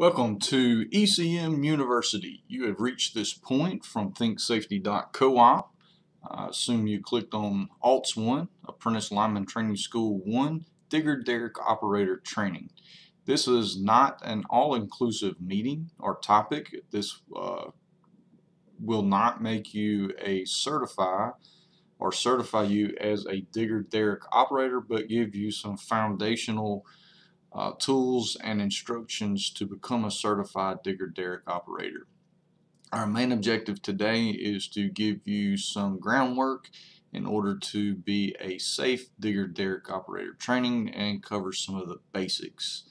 Welcome to ECM University. You have reached this point from ThinkSafety.coop. I assume you clicked on ALTS 1, Apprentice Lineman Training School 1, Derrick Operator Training. This is not an all-inclusive meeting or topic. This will not make you a certify you as a Derrick operator, but give you some foundational tools and instructions to become a certified Derrick operator. Our main objective today is to give you some groundwork in order to be a safe Derrick operator training and cover some of the basics.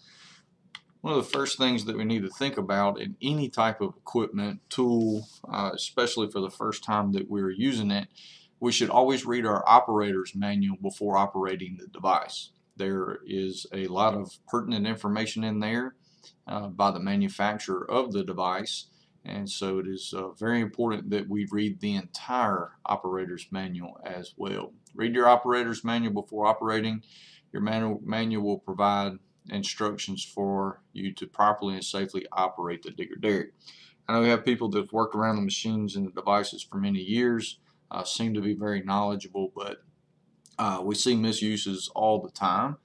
One of the first things that we need to think about in any type of equipment, tool, especially for the first time that we're using it, we should always read our operator's manual before operating the device. There is a lot of pertinent information in there by the manufacturer of the device, and so it is very important that we read the entire operator's manual as well. Read your operator's manual before operating. Your manual will provide instructions for you to properly and safely operate the Derrick. I know we have people that have worked around the machines and the devices for many years, seem to be very knowledgeable, but we see misuses all the time,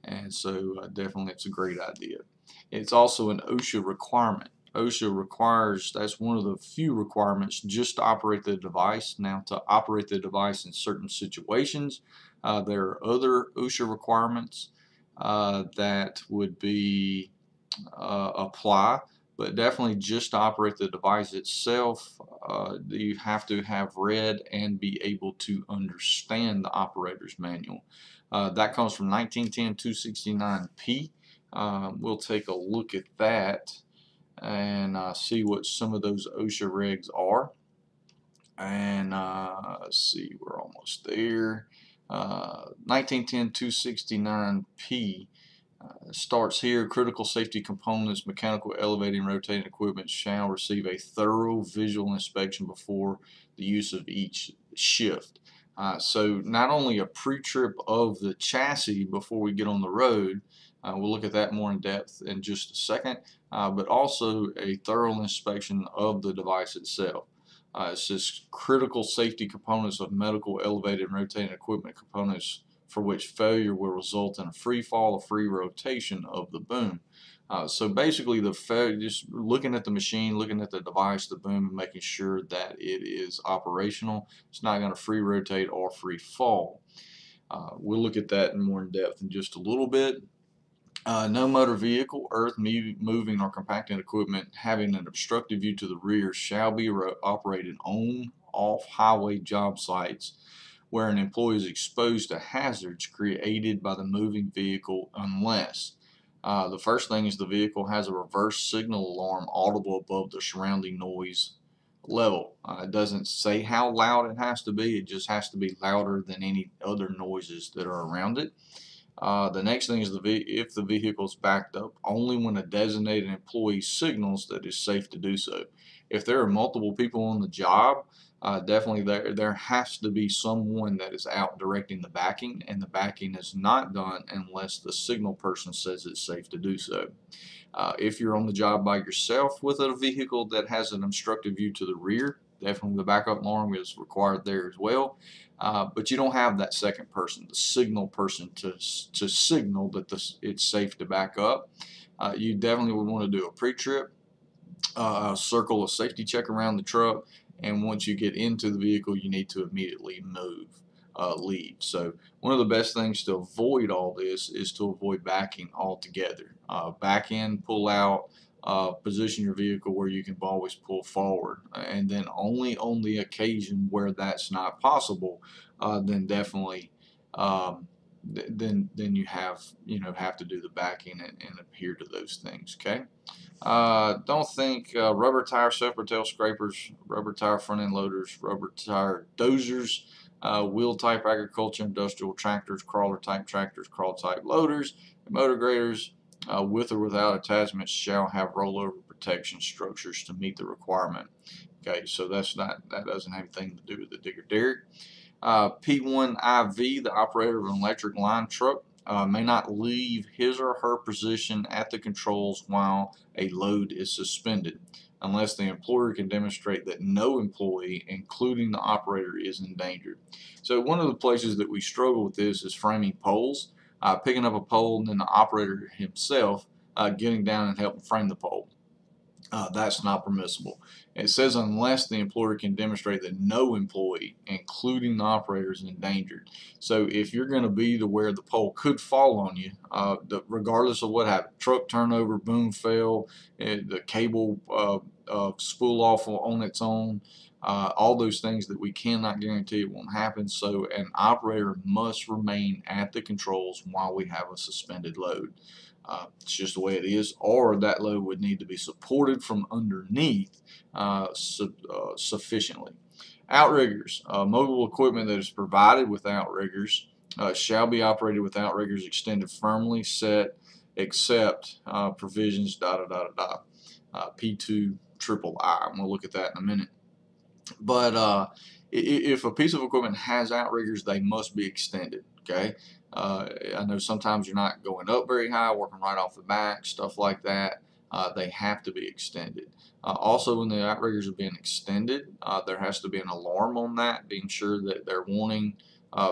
and so definitely it's a great idea. It's also an OSHA requirement. OSHA requires, that's one of the few requirements just to operate the device. Now, to operate the device in certain situations, there are other OSHA requirements that would be apply, but definitely just to operate the device itself, you have to have read and be able to understand the operator's manual. That comes from 1910-269P. We'll take a look at that and see what some of those OSHA regs are. And let's see, we're almost there. 1910-269P starts here. Critical safety components, mechanical, elevating, rotating equipment shall receive a thorough visual inspection before the use of each shift. So not only a pre-trip of the chassis before we get on the road, we'll look at that more in depth in just a second, but also a thorough inspection of the device itself. It says critical safety components of medical, elevated, and rotating equipment components for which failure will result in a free fall or free rotation of the boom. So basically the failure, just looking at the machine, looking at the device, the boom, and making sure that it is operational. It's not going to free rotate or free fall. We'll look at that in more in depth in just a little bit. No motor vehicle, earth moving or compacting equipment having an obstructive view to the rear shall be operated on off-highway job sites where an employee is exposed to hazards created by the moving vehicle unless the first thing is the vehicle has a reverse signal alarm audible above the surrounding noise level. It doesn't say how loud it has to be, it just has to be louder than any other noises that are around it. The next thing is if the vehicle is backed up, only when a designated employee signals that it's safe to do so. If there are multiple people on the job, definitely there has to be someone that is out directing the backing, and the backing is not done unless the signal person says it's safe to do so. If you're on the job by yourself with a vehicle that has an obstructive view to the rear, definitely the backup alarm is required there as well. But you don't have that second person, the signal person, to signal that it's safe to back up. You definitely would want to do a pre-trip, circle a safety check around the truck, and once you get into the vehicle, you need to immediately leave. So one of the best things to avoid all this is to avoid backing altogether. Back in, pull out, position your vehicle where you can always pull forward, and then only on the occasion where that's not possible, then definitely then you have to do the backing and adhere to those things. Okay. Don't think rubber tire self-propel scrapers, rubber tire front end loaders, rubber tire dozers, wheel type agriculture industrial tractors, crawler type tractors, crawl type loaders, and motor graders with or without attachments shall have rollover protection structures to meet the requirement. Okay, so that doesn't have anything to do with the Derrick. P1IV, the operator of an electric line truck, may not leave his or her position at the controls while a load is suspended, unless the employer can demonstrate that no employee, including the operator, is endangered. So one of the places that we struggle with this is framing poles, picking up a pole and then the operator himself getting down and helping frame the pole. That's not permissible. It says unless the employer can demonstrate that no employee, including the operator, is endangered. So if you're going to be to where the pole could fall on you, regardless of what happened, truck turnover, boom, fell, the cable spool off on its own, all those things that we cannot guarantee it won't happen. So an operator must remain at the controls while we have a suspended load. It's just the way it is, or that load would need to be supported from underneath sufficiently. Outriggers, mobile equipment that is provided with outriggers shall be operated with outriggers extended firmly set, except provisions P2 triple I. And we'll look at that in a minute. But if a piece of equipment has outriggers, they must be extended. Okay. I know sometimes you're not going up very high, working right off the back, stuff like that. They have to be extended. Also, when the outriggers are being extended, there has to be an alarm on that, being sure that they're warning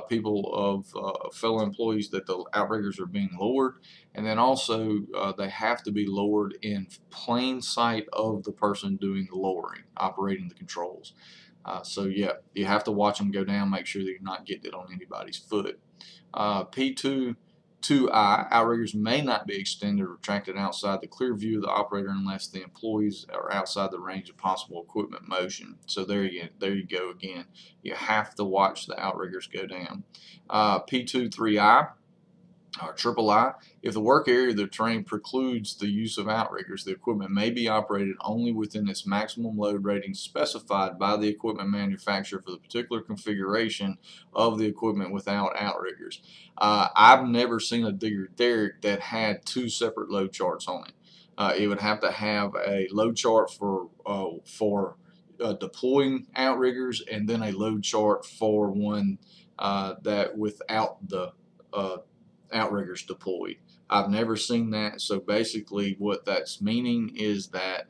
people of fellow employees that the outriggers are being lowered. And then also they have to be lowered in plain sight of the person doing the lowering, operating the controls. So yeah, you have to watch them go down, make sure that you're not getting it on anybody's foot. P2 2I, outriggers may not be extended or retracted outside the clear view of the operator unless the employees are outside the range of possible equipment motion. So there you go again. You have to watch the outriggers go down. P2 3I, or triple I, if the work area of the terrain precludes the use of outriggers, the equipment may be operated only within its maximum load rating specified by the equipment manufacturer for the particular configuration of the equipment without outriggers. I've never seen a digger Derrick that had two separate load charts on it. It would have to have a load chart for deploying outriggers, and then a load chart for one that without the outriggers deployed. I've never seen that. So basically what that's meaning is that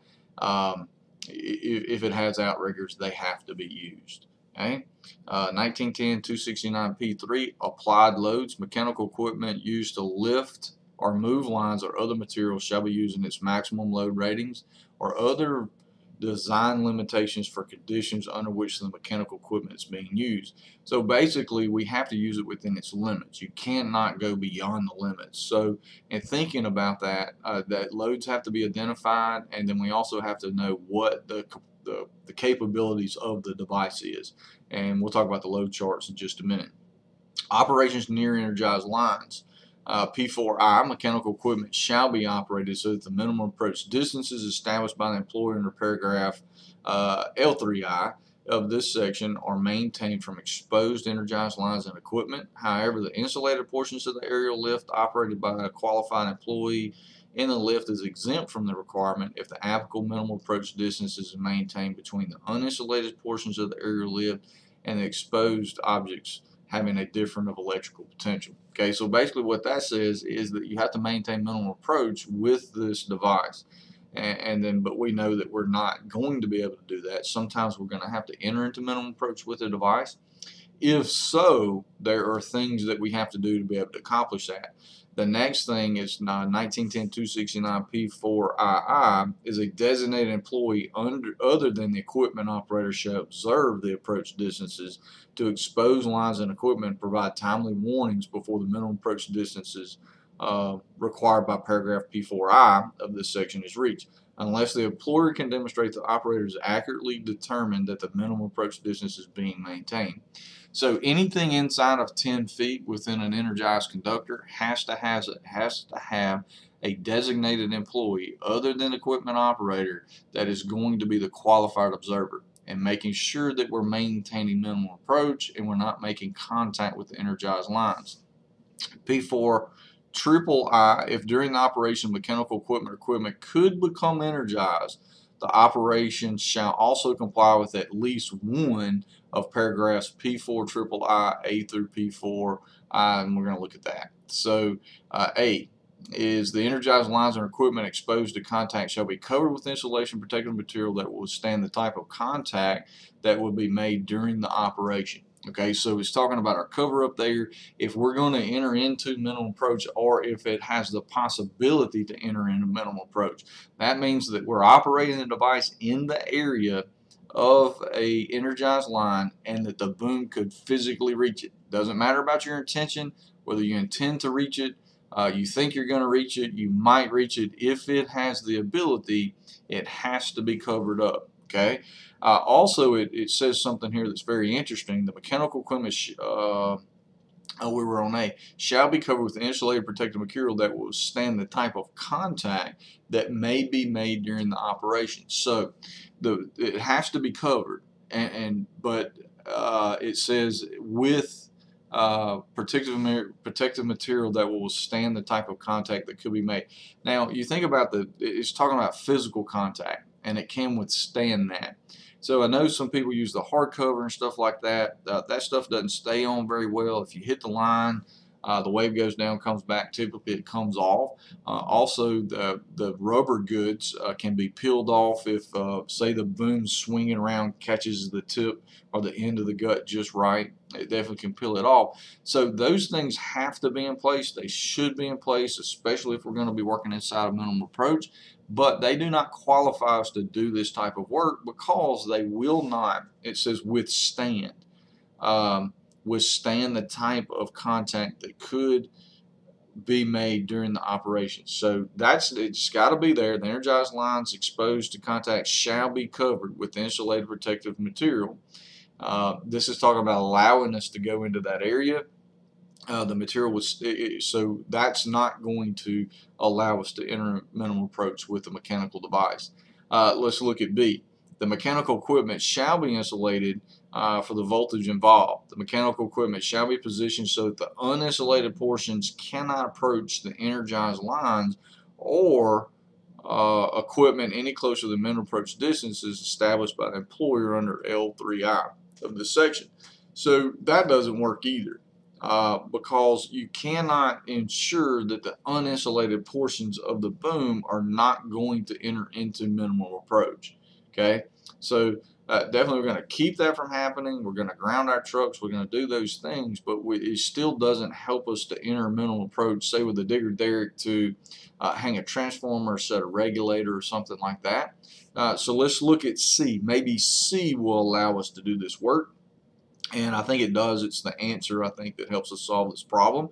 if it has outriggers, they have to be used. Okay. 1910 269P3, applied loads, mechanical equipment used to lift or move lines or other materials shall be used in its maximum load ratings or other design limitations for conditions under which the mechanical equipment is being used. So basically we have to use it within its limits. You cannot go beyond the limits. So in thinking about that, that loads have to be identified, and then we also have to know what the capabilities of the device is. And we'll talk about the load charts in just a minute. Operations near energized lines. P4I, mechanical equipment shall be operated so that the minimum approach distances established by the employer under paragraph L3I of this section are maintained from exposed energized lines and equipment. However, the insulated portions of the aerial lift operated by a qualified employee in the lift is exempt from the requirement if the applicable minimum approach distances is maintained between the uninsulated portions of the aerial lift and the exposed objects having a different of electrical potential. Okay, so basically what that says is that you have to maintain minimum approach with this device. But we know that we're not going to be able to do that. Sometimes we're going to have to enter into minimum approach with the device. If so, there are things that we have to do to be able to accomplish that. The next thing is 1910-269P4II is a designated employee other than the equipment operator shall observe the approach distances to expose lines and equipment and provide timely warnings before the minimum approach distances required by paragraph P4I of this section is reached, unless the employer can demonstrate the operator is accurately determined that the minimum approach distance is being maintained. So anything inside of 10 feet within an energized conductor has to have a designated employee other than equipment operator that is going to be the qualified observer and making sure that we're maintaining minimum approach and we're not making contact with the energized lines. P4 triple I, if during the operation mechanical equipment could become energized, the operation shall also comply with at least one of paragraphs P4 triple I, A through P4I, and we're going to look at that. So A is the energized lines and equipment exposed to contact shall be covered with insulation protective material that will withstand the type of contact that will be made during the operation. Okay, so it's talking about our cover up there. If we're going to enter into minimal approach, or if it has the possibility to enter into minimal approach, that means that we're operating the device in the area of a energized line and that the boom could physically reach it. Doesn't matter about your intention, whether you intend to reach it, you think you're going to reach it, you might reach it. If it has the ability, it has to be covered up. Okay. Also, it says something here that's very interesting. The mechanical equipment, we were on A, shall be covered with insulated protective material that will withstand the type of contact that may be made during the operation. So it has to be covered, but it says with protective material that will withstand the type of contact that could be made. Now, you think about it's talking about physical contact, and it can withstand that. So I know some people use the hard cover and stuff like that. That stuff doesn't stay on very well. If you hit the line, the wave goes down, comes back, typically it comes off. Also, the rubber goods can be peeled off if, say, the boom swinging around catches the tip or the end of the gut just right. It definitely can peel it off. So those things have to be in place. They should be in place, especially if we're going to be working inside a minimal approach. But they do not qualify us to do this type of work because they will not, it says withstand, withstand the type of contact that could be made during the operation. So it's got to be there. The energized lines exposed to contact shall be covered with insulated protective material. This is talking about allowing us to go into that area. The material was, so that's not going to allow us to enter minimal approach with the mechanical device. Let's look at B. The mechanical equipment shall be insulated for the voltage involved. The mechanical equipment shall be positioned so that the uninsulated portions cannot approach the energized lines or equipment any closer than minimum approach distances established by the employer under L3I of this section. So that doesn't work either. Because you cannot ensure that the uninsulated portions of the boom are not going to enter into minimal approach. Okay, so definitely we're going to keep that from happening. We're going to ground our trucks. We're going to do those things, but it still doesn't help us to enter minimal approach, say with the digger derrick, to hang a transformer, set a regulator, or something like that. So let's look at C. Maybe C will allow us to do this work. And I think it does. It's the answer, I think, that helps us solve this problem.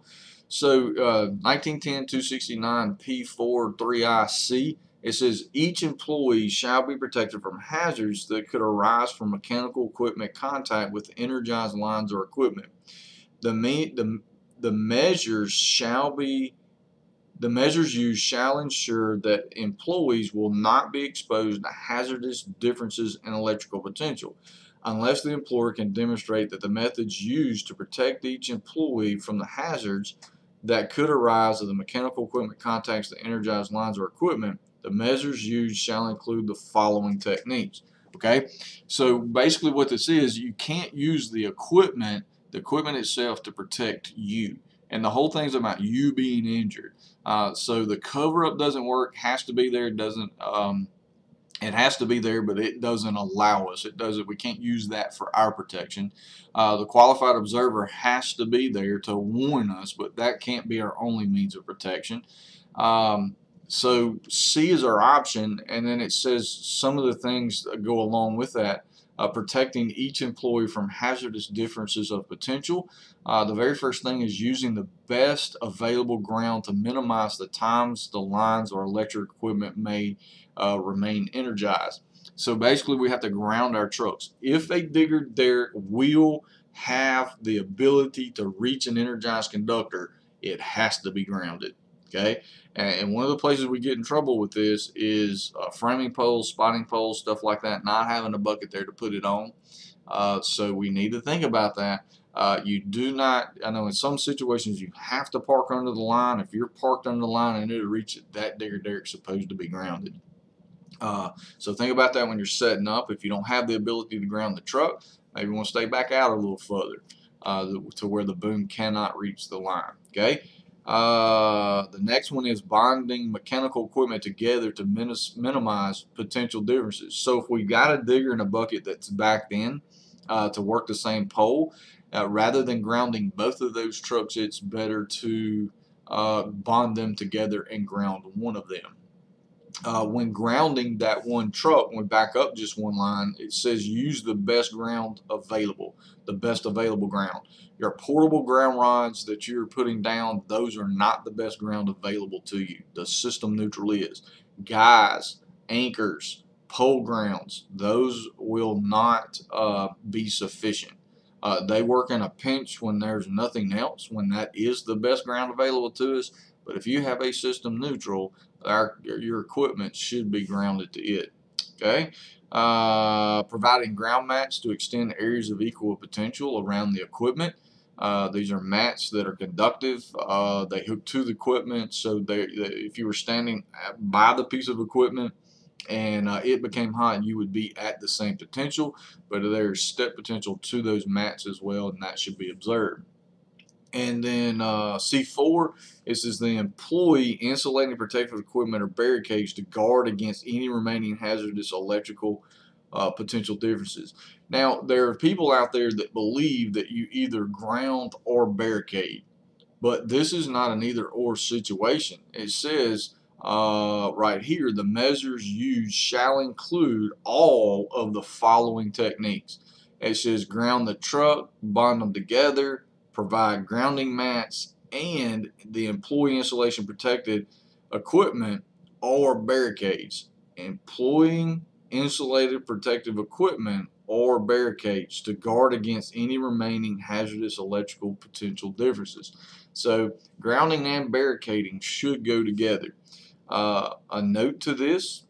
So 1910-269 P4 3IC, it says each employee shall be protected from hazards that could arise from mechanical equipment contact with energized lines or equipment. The measures used shall ensure that employees will not be exposed to hazardous differences in electrical potential, unless the employer can demonstrate that the methods used to protect each employee from the hazards that could arise of the mechanical equipment contacts the energized lines or equipment. The measures used shall include the following techniques. Okay, so basically what this is, you can't use the equipment itself to protect you. And the whole thing's about you being injured. So the cover-up doesn't work, has to be there, it has to be there, but it doesn't allow us. We can't use that for our protection. The qualified observer has to be there to warn us, but that can't be our only means of protection. So C is our option, and then it says some of the things that go along with that. Protecting each employee from hazardous differences of potential. The very first thing is using the best available ground to minimize the times the lines or electric equipment may remain energized. So basically we have to ground our trucks. If a digger derrick will have the ability to reach an energized conductor, it has to be grounded. Okay, and one of the places we get in trouble with this is framing poles, spotting poles, stuff like that, not having a bucket there to put it on. So we need to think about that. You do not, I know in some situations you have to park under the line. If you're parked under the line and it'll reach it, that digger derrick's supposed to be grounded. So think about that when you're setting up. If you don't have the ability to ground the truck, maybe you want to stay back out a little further to where the boom cannot reach the line. Okay. The next one is bonding mechanical equipment together to minimize potential differences. So if we got a digger and a bucket that's backed in to work the same pole, rather than grounding both of those trucks, it's better to bond them together and ground one of them. When grounding that one truck, when we back up just one line, it says use the best ground available, the best available ground. Your portable ground rods that you're putting down, those are not the best ground available to you. The system neutral is. Guys, anchors, pole grounds, those will not be sufficient. They work in a pinch when there's nothing else, when that is the best ground available to us. But if you have a system neutral, your equipment should be grounded to it. Okay. Providing ground mats to extend areas of equal potential around the equipment. These are mats that are conductive. They hook to the equipment, so if you were standing by the piece of equipment and it became hot, you would be at the same potential, but there's step potential to those mats as well, and that should be observed. And then C4, this is the employee insulating protective equipment or barricades to guard against any remaining hazardous electrical potential differences. Now, there are people out there that believe that you either ground or barricade, but this is not an either or situation. It says right here, the measures used shall include all of the following techniques. It says ground the truck, bond them together, provide grounding mats, and the employee insulation protected equipment or barricades. Employing insulated protective equipment or barricades to guard against any remaining hazardous electrical potential differences. So grounding and barricading should go together. A note to this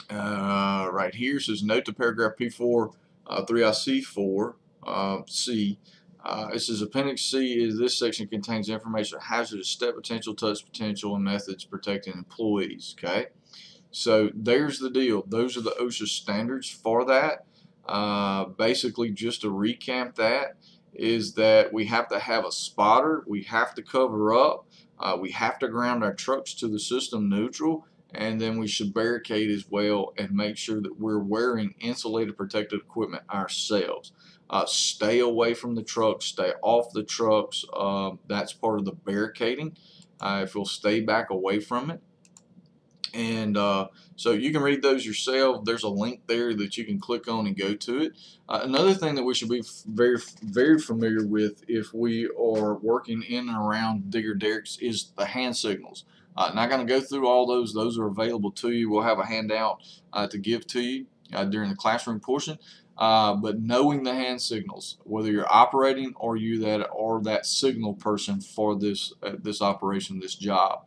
right here says note to paragraph P4 3IC4 C. It says Appendix C is this section contains information on hazardous step potential, touch potential, and methods protecting employees. Okay, so there's the deal. Those are the OSHA standards for that. Basically, just to recap that, is that we have to have a spotter, we have to cover up, we have to ground our trucks to the system neutral, and then we should barricade as well and make sure that we're wearing insulated protective equipment ourselves. Stay away from the trucks, stay off the trucks. That's part of the barricading. If you'll stay back away from it. And so you can read those yourself. There's a link there that you can click on and go to it. Another thing that we should be very familiar with if we are working in and around digger derricks is the hand signals. Not going to go through all those. Those are available to you. We'll have a handout to give to you during the classroom portion. But knowing the hand signals, whether you're operating or you that signal person for this this operation, this job,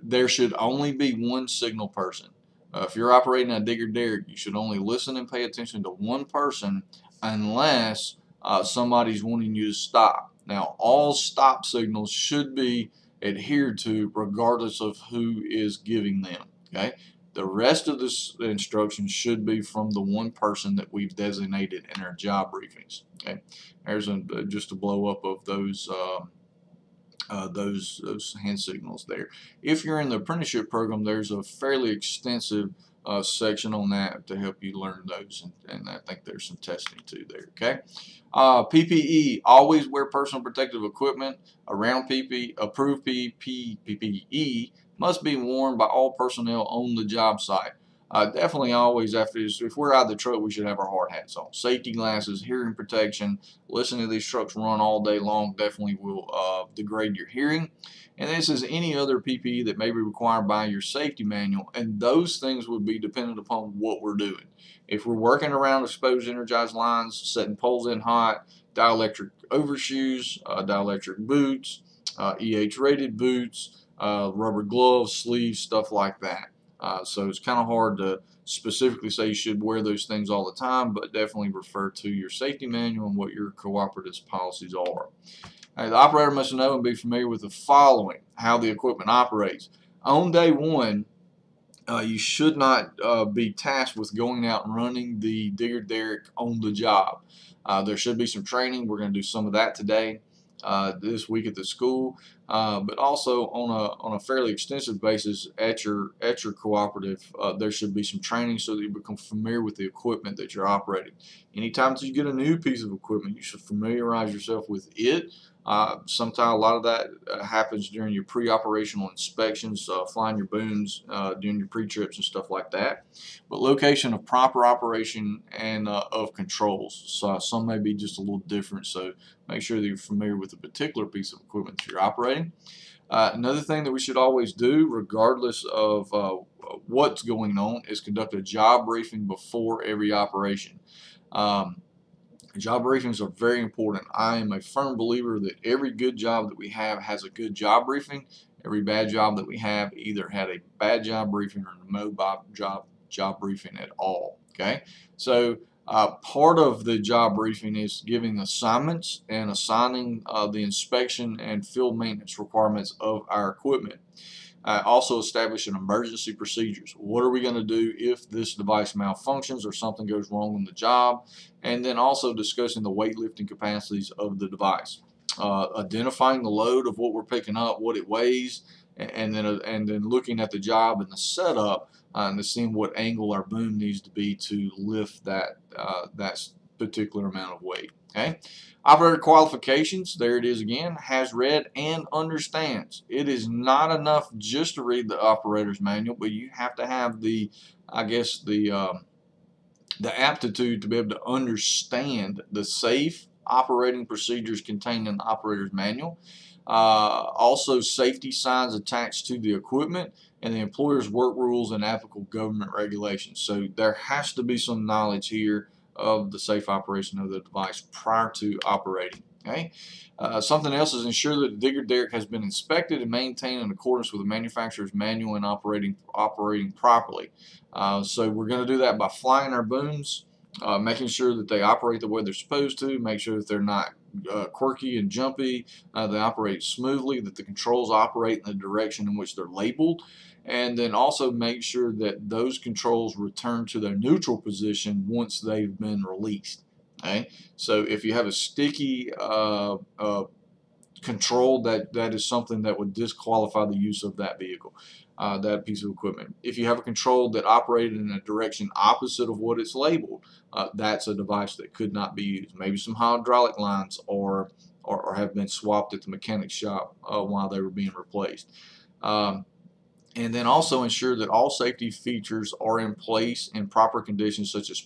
there should only be one signal person. If you're operating a digger derrick, you should only listen and pay attention to one person unless somebody's wanting you to stop. Now, all stop signals should be adhered to regardless of who is giving them. Okay. The rest of this instruction should be from the one person that we've designated in our job briefings. Okay, there's just a blow up of those hand signals there. If you're in the apprenticeship program, there's a fairly extensive section on that to help you learn those, and I think there's some testing too there. Okay, PPE, always wear personal protective equipment around PPE. Approved PPE must be worn by all personnel on the job site. Definitely always, if we're out of the truck, we should have our hard hats on. Safety glasses, hearing protection. Listening to these trucks run all day long definitely will degrade your hearing. And this is any other PPE that may be required by your safety manual, and those things would be dependent upon what we're doing. If we're working around exposed energized lines, setting poles in hot, dielectric overshoes, dielectric boots, rated boots, rubber gloves, sleeves, stuff like that. So it's kind of hard to specifically say you should wear those things all the time, but definitely refer to your safety manual and what your cooperative's policies are. The operator must know and be familiar with the following: how the equipment operates. On day one, you should not be tasked with going out and running the digger derrick on the job. There should be some training. We're going to do some of that today. This week at the school. but also on a fairly extensive basis at your cooperative. There should be some training so that you become familiar with the equipment that you're operating. Anytime that you get a new piece of equipment, you should familiarize yourself with it. Sometimes a lot of that happens during your pre-operational inspections, flying your booms, doing your pre-trips and stuff like that. But location of proper operation and of controls. So some may be just a little different. So make sure that you're familiar with the particular piece of equipment that you're operating. Another thing that we should always do, regardless of what's going on, is conduct a job briefing before every operation. Job briefings are very important. I am a firm believer that every good job that we have has a good job briefing. Every bad job that we have either had a bad job briefing or no job briefing at all. Okay, so part of the job briefing is giving assignments and assigning the inspection and field maintenance requirements of our equipment. Also establishing emergency procedures. What are we going to do if this device malfunctions or something goes wrong on the job? And then also discussing the weightlifting capacities of the device. Identifying the load of what we're picking up, what it weighs, and then looking at the job and the setup and seeing what angle our boom needs to be to lift that particular amount of weight. Okay. Operator qualifications, there it is again, has read and understands. It is not enough just to read the operator's manual, but you have to have the aptitude to be able to understand the safe operating procedures contained in the operator's manual. Also safety signs attached to the equipment and the employer's work rules and applicable government regulations. So there has to be some knowledge here of the safe operation of the device prior to operating. Okay. Something else is ensure that the digger derrick has been inspected and maintained in accordance with the manufacturer's manual and operating properly. So we're going to do that by flying our booms, making sure that they operate the way they're supposed to, make sure that they're not quirky and jumpy, they operate smoothly, that the controls operate in the direction in which they're labeled, and then also make sure that those controls return to their neutral position once they've been released. Okay? So if you have a sticky control, that is something that would disqualify the use of that vehicle, that piece of equipment. If you have a control that operated in a direction opposite of what it's labeled, that's a device that could not be used. Maybe some hydraulic lines or have been swapped at the mechanic shop while they were being replaced. And then also ensure that all safety features are in place in proper conditions, such as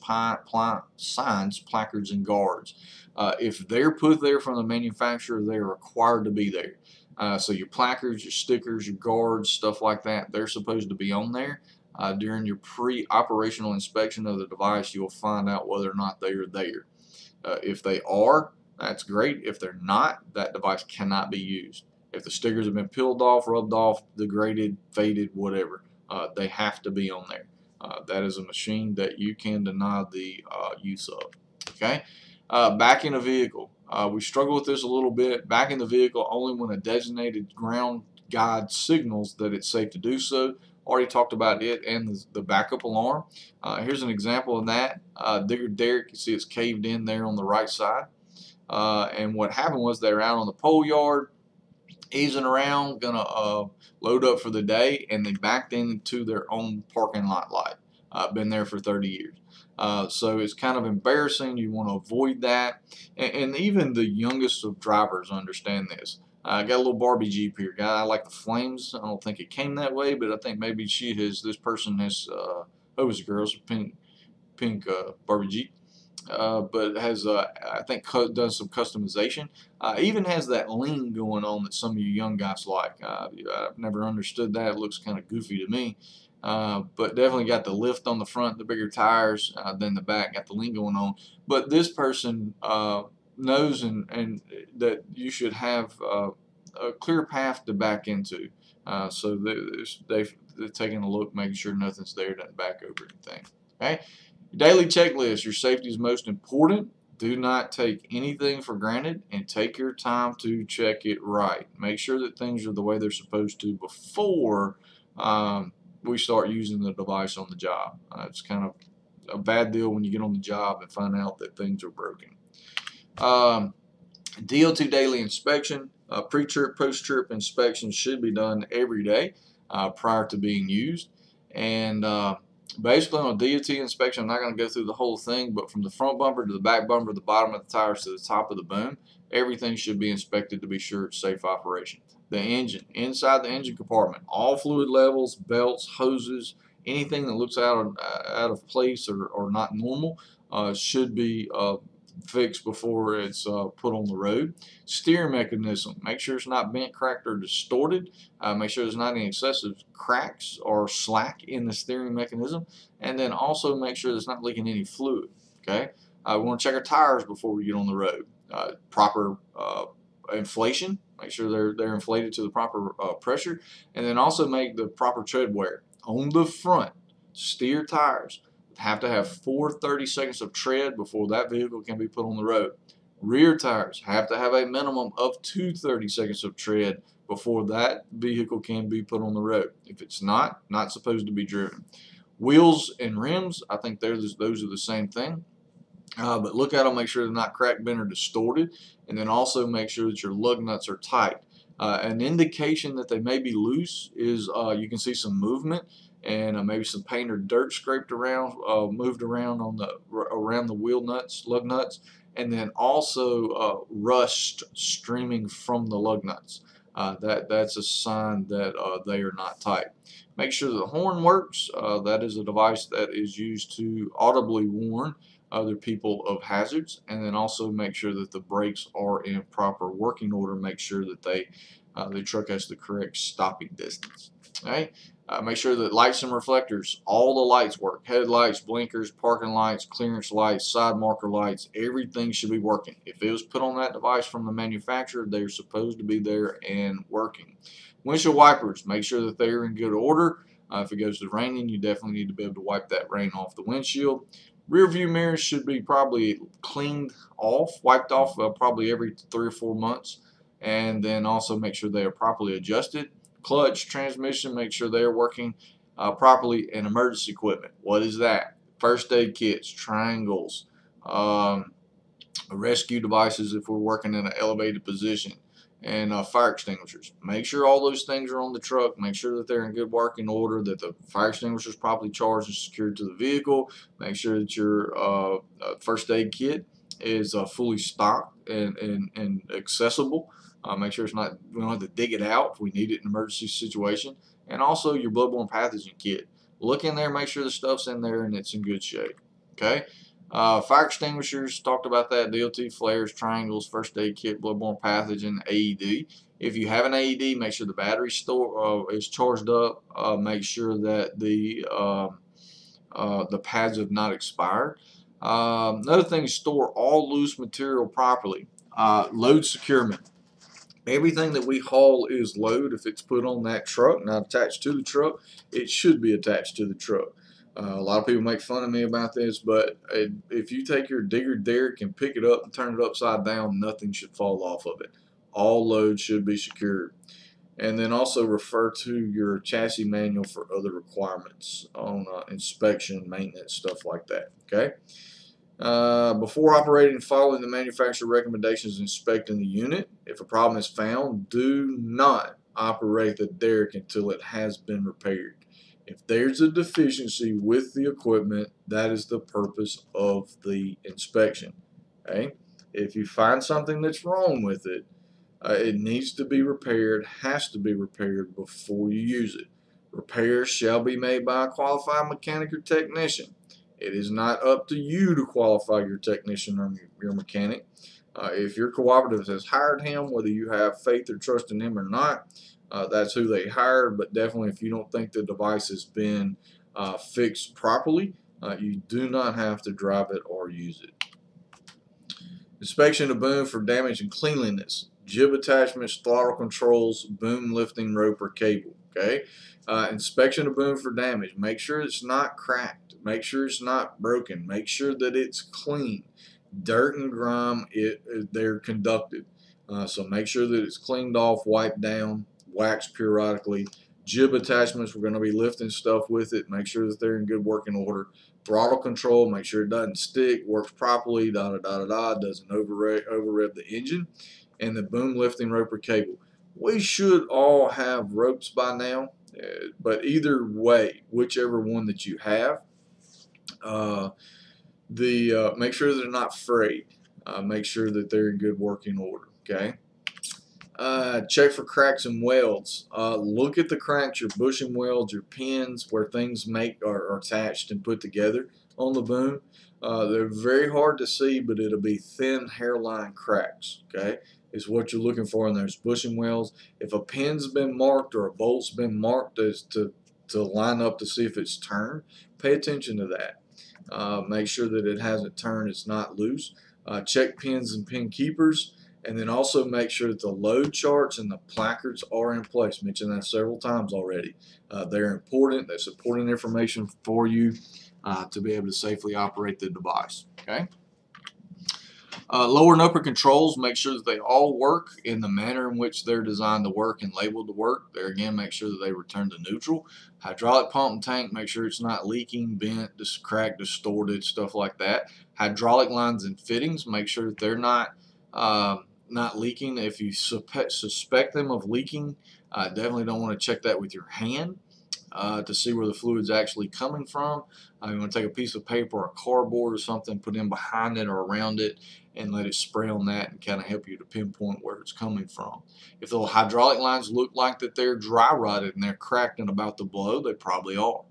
signs, placards, and guards. If they're put there from the manufacturer, they're required to be there. So your placards, your stickers, your guards, stuff like that, they're supposed to be on there. During your pre-operational inspection of the device, you'll find out whether or not they are there. If they are, that's great. If they're not, that device cannot be used. If the stickers have been peeled off, rubbed off, degraded, faded, whatever, they have to be on there. That is a machine that you can deny the use of. Okay, back in a vehicle. We struggle with this a little bit. Back in the vehicle only when a designated ground guide signals that it's safe to do so. Already talked about it and the backup alarm. Here's an example of that. Digger derrick, you see it's caved in there on the right side. And what happened was they were out on the pole yard, easing around, gonna load up for the day, and they backed into their own parking lot light. Been there for 30 years. So it's kind of embarrassing. You want to avoid that. And even the youngest of drivers understand this. I got a little Barbie Jeep here. I like the flames. I don't think it came that way, but I think maybe this person has, oh, it was a girl's pink Barbie Jeep. But has, I think, done some customization. Even has that lean going on that some of you young guys like. I've never understood that. It looks kind of goofy to me. But definitely got the lift on the front, the bigger tires than the back, got the lean going on. But this person knows and that you should have a clear path to back into. So they're taking a look, making sure nothing's there, doesn't back over anything. Okay. Daily checklist. Your safety is most important. Do not take anything for granted and take your time to check it right. Make sure that things are the way they're supposed to before we start using the device on the job. It's kind of a bad deal when you get on the job and find out that things are broken. DOT daily inspection. Pre-trip, post-trip inspections should be done every day prior to being used. And basically on a DOT inspection, I'm not going to go through the whole thing, but from the front bumper to the back bumper, the bottom of the tires to the top of the boom, everything should be inspected to be sure it's safe operation. The engine, inside the engine compartment, all fluid levels, belts, hoses, anything that looks out of place or not normal should be fixed before it's put on the road. Steering mechanism, make sure it's not bent, cracked, or distorted. Make sure there's not any excessive cracks or slack in the steering mechanism, and then also make sure there's not leaking any fluid. Okay, we want to check our tires before we get on the road. Proper inflation, make sure they're inflated to the proper pressure, and then also make the proper tread wear. On the front, steer tires have to have 30 seconds of tread before that vehicle can be put on the road. Rear tires have to have a minimum of 30 seconds of tread before that vehicle can be put on the road. If it's not supposed to be driven. Wheels and rims, I think those are the same thing. But look at them, make sure they're not cracked, bent, or distorted, and then also make sure that your lug nuts are tight. An indication that they may be loose is you can see some movement and maybe some paint or dirt scraped around, moved around on around the wheel nuts, lug nuts, and then also rust streaming from the lug nuts. That's a sign that they are not tight. Make sure the horn works. That is a device that is used to audibly warn other people of hazards, and then also make sure that the brakes are in proper working order. Make sure that the truck has the correct stopping distance. Okay. Make sure that lights and reflectors, all the lights work. Headlights, blinkers, parking lights, clearance lights, side marker lights, everything should be working. If it was put on that device from the manufacturer, they're supposed to be there and working. Windshield wipers, make sure that they're in good order. If it goes to raining, you definitely need to be able to wipe that rain off the windshield. Rear view mirrors should be probably cleaned off, wiped off probably every 3 or 4 months, and then also make sure they are properly adjusted. Clutch, transmission, make sure they're working properly, and emergency equipment. What is that? First aid kits, triangles, rescue devices if we're working in an elevated position, and fire extinguishers. Make sure all those things are on the truck. Make sure that they're in good working order, that the fire extinguisher is properly charged and secured to the vehicle. Make sure that your first aid kit is fully stocked and accessible. Make sure we don't have to dig it out if we need it in an emergency situation. And also your bloodborne pathogen kit. Look in there, make sure the stuff's in there and it's in good shape. Okay. Fire extinguishers, talked about that. DOT flares, triangles, first aid kit, bloodborne pathogen, AED. If you have an AED, make sure the battery is charged up. Make sure that the pads have not expired. Another thing is store all loose material properly. Load securement. Everything that we haul is load. If it's put on that truck, not attached to the truck, it should be attached to the truck. A lot of people make fun of me about this, but if you take your digger Derrick and pick it up and turn it upside down, nothing should fall off of it. All loads should be secured. And then also refer to your chassis manual for other requirements on inspection, maintenance, stuff like that. Okay. Before operating, following the manufacturer recommendations, inspecting the unit. If a problem is found, do not operate the Derrick until it has been repaired. If there's a deficiency with the equipment, that is the purpose of the inspection. Okay? If you find something that's wrong with it, it needs to be repaired, has to be repaired before you use it. Repairs shall be made by a qualified mechanic or technician. It is not up to you to qualify your technician or your mechanic. If your cooperative has hired him, whether you have faith or trust in him or not, that's who they hired. But definitely, if you don't think the device has been fixed properly, you do not have to drive it or use it. Inspection of boom for damage and cleanliness. Jib attachments, throttle controls, boom lifting rope or cable. Okay. Inspection of boom for damage. Make sure it's not cracked. Make sure it's not broken. Make sure that it's clean. Dirt and grime, they're conducted. So make sure that it's cleaned off, wiped down, waxed periodically. Jib attachments, we're going to be lifting stuff with it. Make sure that they're in good working order. Throttle control, make sure it doesn't stick, works properly, doesn't overrev the engine. and the boom lifting rope or cable. We should all have ropes by now, but either way, whichever one that you have, make sure they're not frayed. Make sure that they're in good working order. Okay. Check for cracks and welds. Look at the cracks, your bushing welds, your pins, where things are attached and put together on the boom. They're very hard to see, but it'll be thin hairline cracks. Okay, is what you're looking for in those bushing welds. If a pin's been marked or a bolt's been marked as to line up to see if it's turned, pay attention to that. Make sure that it hasn't turned, it's not loose. Check pins and pin keepers. And then also make sure that the load charts and the placards are in place. Mentioned that several times already. They're important. They're supporting information for you to be able to safely operate the device. Okay. Lower and upper controls, make sure that they all work in the manner in which they're designed to work and labeled to work. There again, make sure that they return to neutral. Hydraulic pump and tank, make sure it's not leaking, bent, cracked, distorted, stuff like that. Hydraulic lines and fittings, make sure that they're not leaking. If you suspect them of leaking, definitely don't want to check that with your hand to see where the fluid's actually coming from. You want to take a piece of paper or a cardboard or something, put in behind it or around it, and let it spray on that and kind of help you to pinpoint where it's coming from. If the hydraulic lines look like that they're dry rotted and they're cracked and about to blow, they probably are.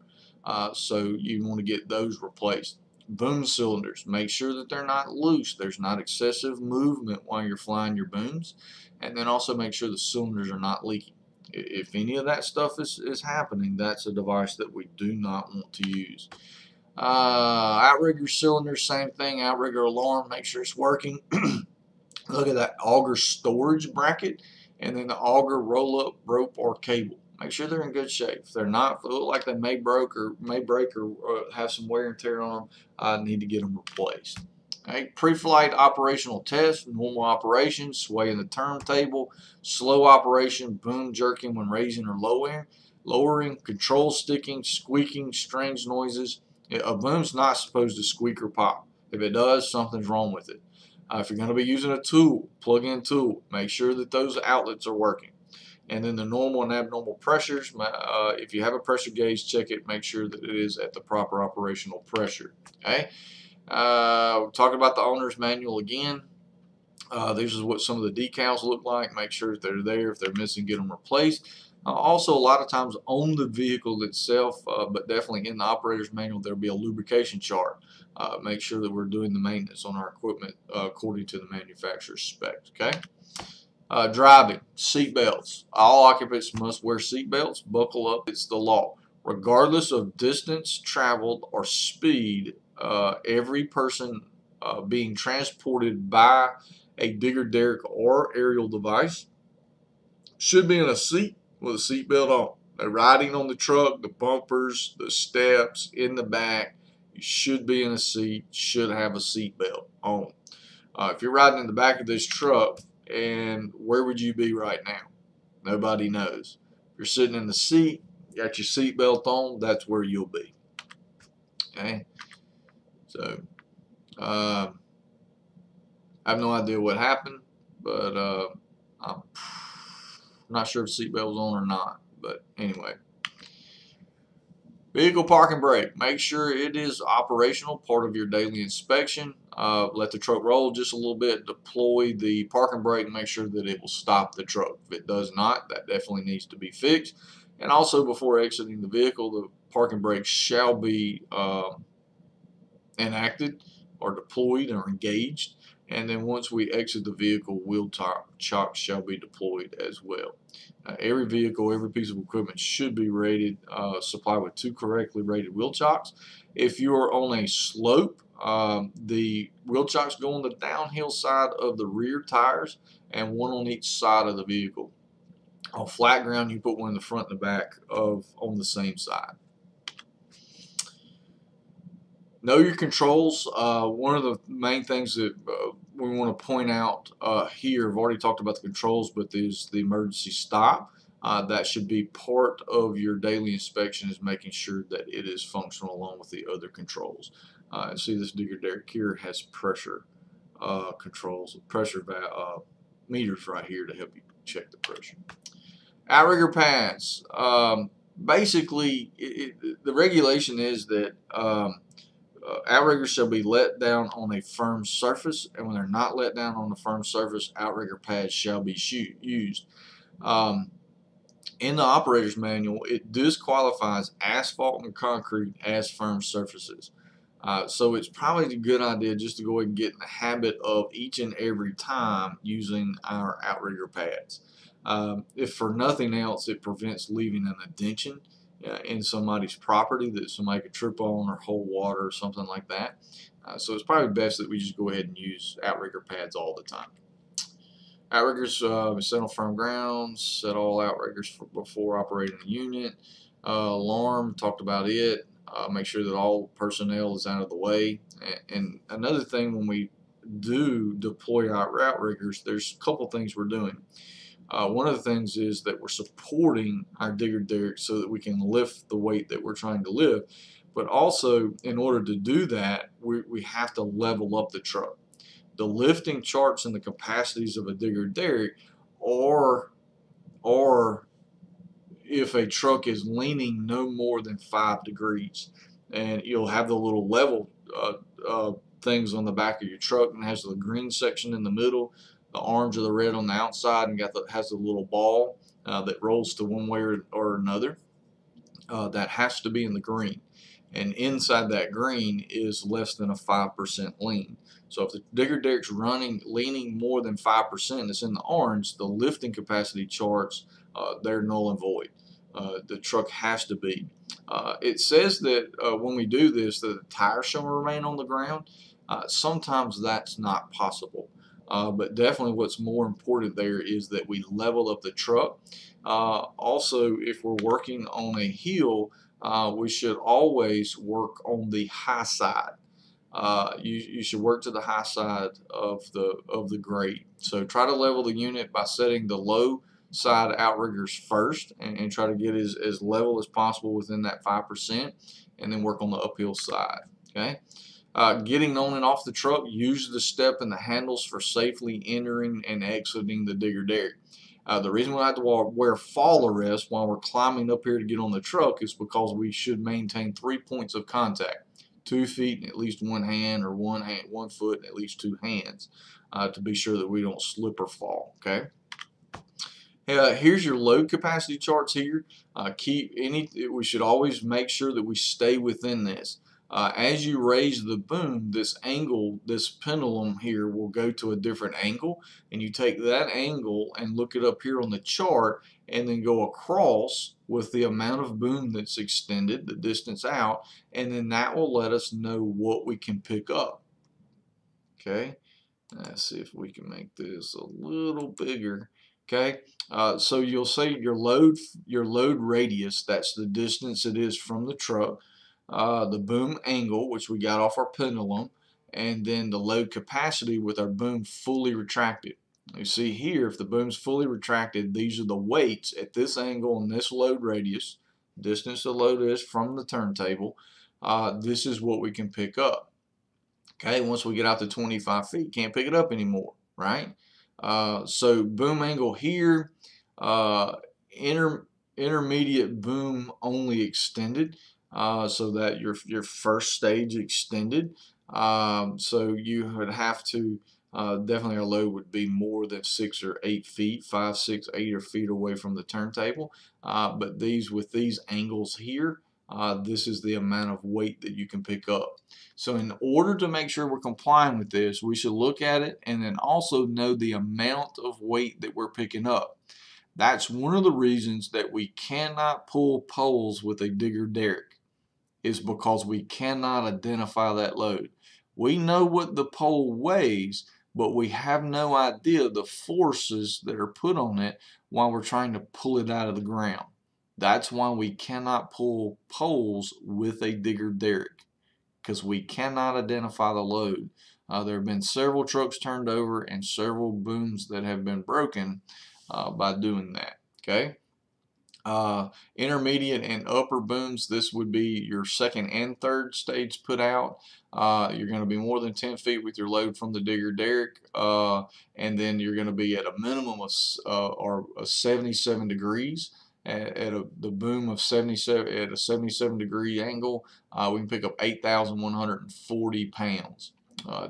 So you want to get those replaced. Boom cylinders, make sure that they're not loose. There's not excessive movement while you're flying your booms. And then also make sure the cylinders are not leaking. If any of that stuff is happening, that's a device that we do not want to use. Outrigger cylinders, same thing. Outrigger alarm, make sure it's working. Look at that auger storage bracket, and then the auger roll-up rope or cable. Make sure they're in good shape. If they're not, if they look like they may break or have some wear and tear on them, I need to get them replaced. Okay. Pre-flight operational test, normal operation, swaying the turntable, slow operation, boom jerking when raising or lowering, control sticking, squeaking, strange noises. A boom's not supposed to squeak or pop. If it does, something's wrong with it. If you're going to be using a tool, plug-in tool, make sure that those outlets are working. And then the normal and abnormal pressures, if you have a pressure gauge, check it, make sure that it is at the proper operational pressure. Okay. We're talking about the owner's manual again. This is what some of the decals look like. Make sure that they're there. If they're missing, get them replaced. Also, a lot of times on the vehicle itself, but definitely in the operator's manual, there'll be a lubrication chart. Make sure that we're doing the maintenance on our equipment according to the manufacturer's specs. Okay. Driving, seat belts. All occupants must wear seat belts. Buckle up. It's the law. Regardless of distance traveled or speed, every person being transported by a digger, derrick, or aerial device should be in a seat with a seat belt on. They're riding on the truck, the bumpers, the steps, in the back. You should be in a seat, should have a seat belt on. If you're riding in the back of this truck, and where would you be right now? Nobody knows. If you're sitting in the seat, got your seat belt on, that's where you'll be. Okay. So, I have no idea what happened, but I'm not sure if the seatbelt was on or not. But anyway. Vehicle park and brake. Make sure it is operational, part of your daily inspection. Let the truck roll just a little bit. Deploy the park and brake and make sure that it will stop the truck. If it does not, that definitely needs to be fixed. And also, before exiting the vehicle, the park and brake shall be enacted or deployed or engaged. And then once we exit the vehicle, wheel chocks shall be deployed as well. Every vehicle, every piece of equipment should be rated, supplied with 2 correctly rated wheel chocks. If you are on a slope, the wheel chocks go on the downhill side of the rear tires and 1 on each side of the vehicle. On flat ground, you put 1 in the front and the back on the same side. Know your controls. One of the main things that we want to point out here, I've already talked about the controls, but there's the emergency stop. That should be part of your daily inspection, is making sure that it is functional along with the other controls. See, this digger derrick here has pressure controls, pressure valve, meters right here to help you check the pressure. Outrigger pads. Basically, the regulation is that outriggers shall be let down on a firm surface, and when they're not let down on a firm surface, outrigger pads shall be used. In the operator's manual, it disqualifies asphalt and concrete as firm surfaces. So it's probably a good idea just to go ahead and get in the habit of each and every time using our outrigger pads. If for nothing else, it prevents leaving an indention in somebody's property that somebody could trip on or hold water or something like that. So it's probably best that we just go ahead and use outrigger pads all the time. Outriggers set on firm ground, set all outriggers before operating the unit. Alarm, talked about it. Make sure that all personnel is out of the way. And another thing, when we do deploy our outriggers, there's a couple things we're doing. One of the things is that we're supporting our digger derrick so that we can lift the weight that we're trying to lift. But also, in order to do that, we have to level up the truck. The lifting charts and the capacities of a digger derrick, or if a truck is leaning no more than 5 degrees, and you'll have the little level things on the back of your truck, and it has the green section in the middle, the orange or the red on the outside, and has a little ball that rolls to one way or another. That has to be in the green, and inside that green is less than a 5% lean. So if the digger derrick's leaning more than 5%, it's in the orange, the lifting capacity charts, they're null and void. The truck has to be. It says that when we do this, that the tire shall remain on the ground. Sometimes that's not possible. But definitely what's more important there is that we level up the truck. Also, if we're working on a hill, we should always work on the high side. You should work to the high side of the grade. So try to level the unit by setting the low side outriggers first, and try to get as level as possible within that 5%, and then work on the uphill side. Okay. Getting on and off the truck, use the step and the handles for safely entering and exiting the digger derrick. The reason we have to wear fall arrest while we're climbing up here to get on the truck is because we should maintain 3 points of contact: 2 feet and at least one hand, or 1 foot and at least 2 hands, to be sure that we don't slip or fall. Okay. Here's your load capacity charts here. We should always make sure that we stay within this. As you raise the boom, this angle, this pendulum here, will go to a different angle, and you take that angle and look it up here on the chart, and then go across with the amount of boom that's extended, the distance out, and then that will let us know what we can pick up. Okay, let's see if we can make this a little bigger. Okay, so you'll say your load radius, that's the distance it is from the truck, the boom angle, which we got off our pendulum, and then the load capacity with our boom fully retracted. You see here, if the boom's fully retracted, these are the weights at this angle and this load radius, distance the load is from the turntable. This is what we can pick up. Okay, once we get out to 25 feet, can't pick it up anymore, right? So boom angle here, intermediate boom only extended, so that your first stage extended. So you would have to, definitely our load would be more than 6 or 8 feet, 5, 6, 8 feet away from the turntable. But with these angles here, this is the amount of weight that you can pick up. So in order to make sure we're complying with this, we should look at it and then also know the amount of weight that we're picking up. That's one of the reasons that we cannot pull poles with a digger derrick, is because we cannot identify that load. We know what the pole weighs, but we have no idea the forces that are put on it while we're trying to pull it out of the ground. That's why we cannot pull poles with a digger derrick, because we cannot identify the load. There have been several trucks turned over and several booms that have been broken by doing that. Okay. Intermediate and upper booms, this would be your second and third stage put out. You're going to be more than 10 feet with your load from the digger Derrick, and then you're going to be at a minimum of 77 degrees. At the boom of 77 at a 77-degree angle, we can pick up 8,140 pounds.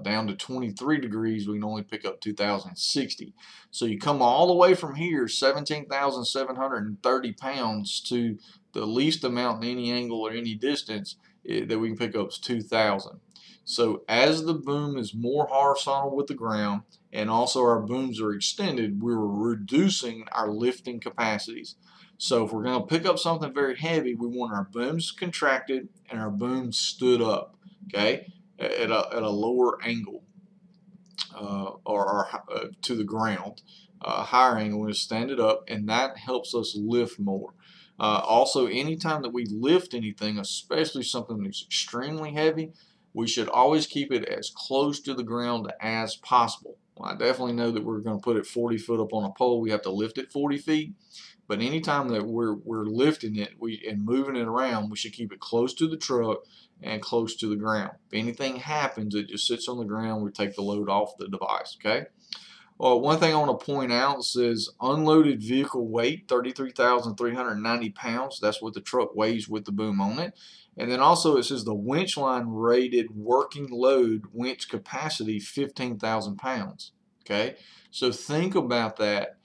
Down to 23 degrees, we can only pick up 2,060. So you come all the way from here, 17,730 pounds, to the least amount in any angle or any distance that we can pick up is 2,000. So as the boom is more horizontal with the ground, and also our booms are extended, we're reducing our lifting capacities. So if we're going to pick up something very heavy, we want our booms contracted and our booms stood up, okay, at a lower angle, or to the ground. Higher angle, we're going to stand it up, and that helps us lift more. Also, anytime that we lift anything, especially something that's extremely heavy, we should always keep it as close to the ground as possible. Well, I definitely know that we're going to put it 40 foot up on a pole. We have to lift it 40 feet. But anytime that we're lifting it and moving it around, we should keep it close to the truck and close to the ground. If anything happens, it just sits on the ground. We take the load off the device. Okay. Well, one thing I want to point out says unloaded vehicle weight, 33,390 pounds. That's what the truck weighs with the boom on it. And then also it says the winch line rated working load winch capacity, 15,000 pounds. Okay. So think about that.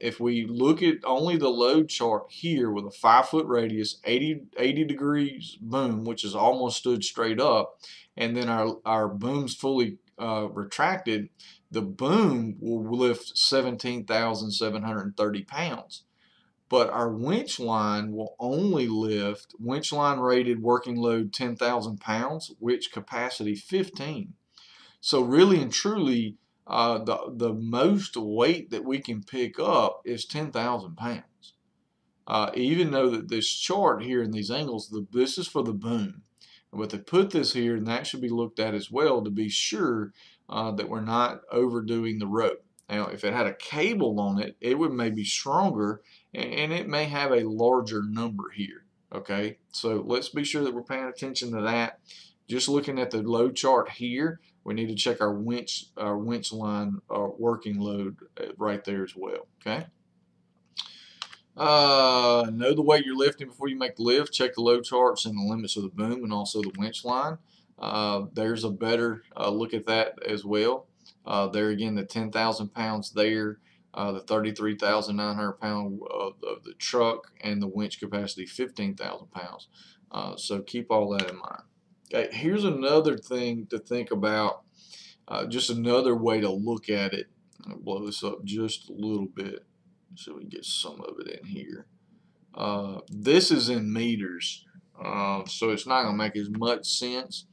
If we look at only the load chart here with a 5-foot radius, 80 degrees boom, which is almost stood straight up, and then our boom's fully retracted, the boom will lift 17,730 pounds. But our winch line will only lift, winch line rated working load 10,000 pounds, winch capacity 15. So really and truly, the most weight that we can pick up is 10,000 pounds. Even though that this chart here in these angles, this is for the boom. But they put this here, and that should be looked at as well to be sure that we're not overdoing the rope. Now, if it had a cable on it, it would maybe stronger, and it may have a larger number here. Okay, so let's be sure that we're paying attention to that. Just looking at the load chart here, we need to check our winch line working load right there as well. Okay. Know the weight you're lifting before you make the lift. Check the load charts and the limits of the boom and also the winch line. There's a better look at that as well. There again, the 10,000 pounds there, the 33,900 pound of the truck, and the winch capacity 15,000 pounds. So keep all that in mind. Okay, here's another thing to think about. Just another way to look at it. I'll blow this up just a little bit so we can get some of it in here. This is in meters, so it's not going to make as much sense,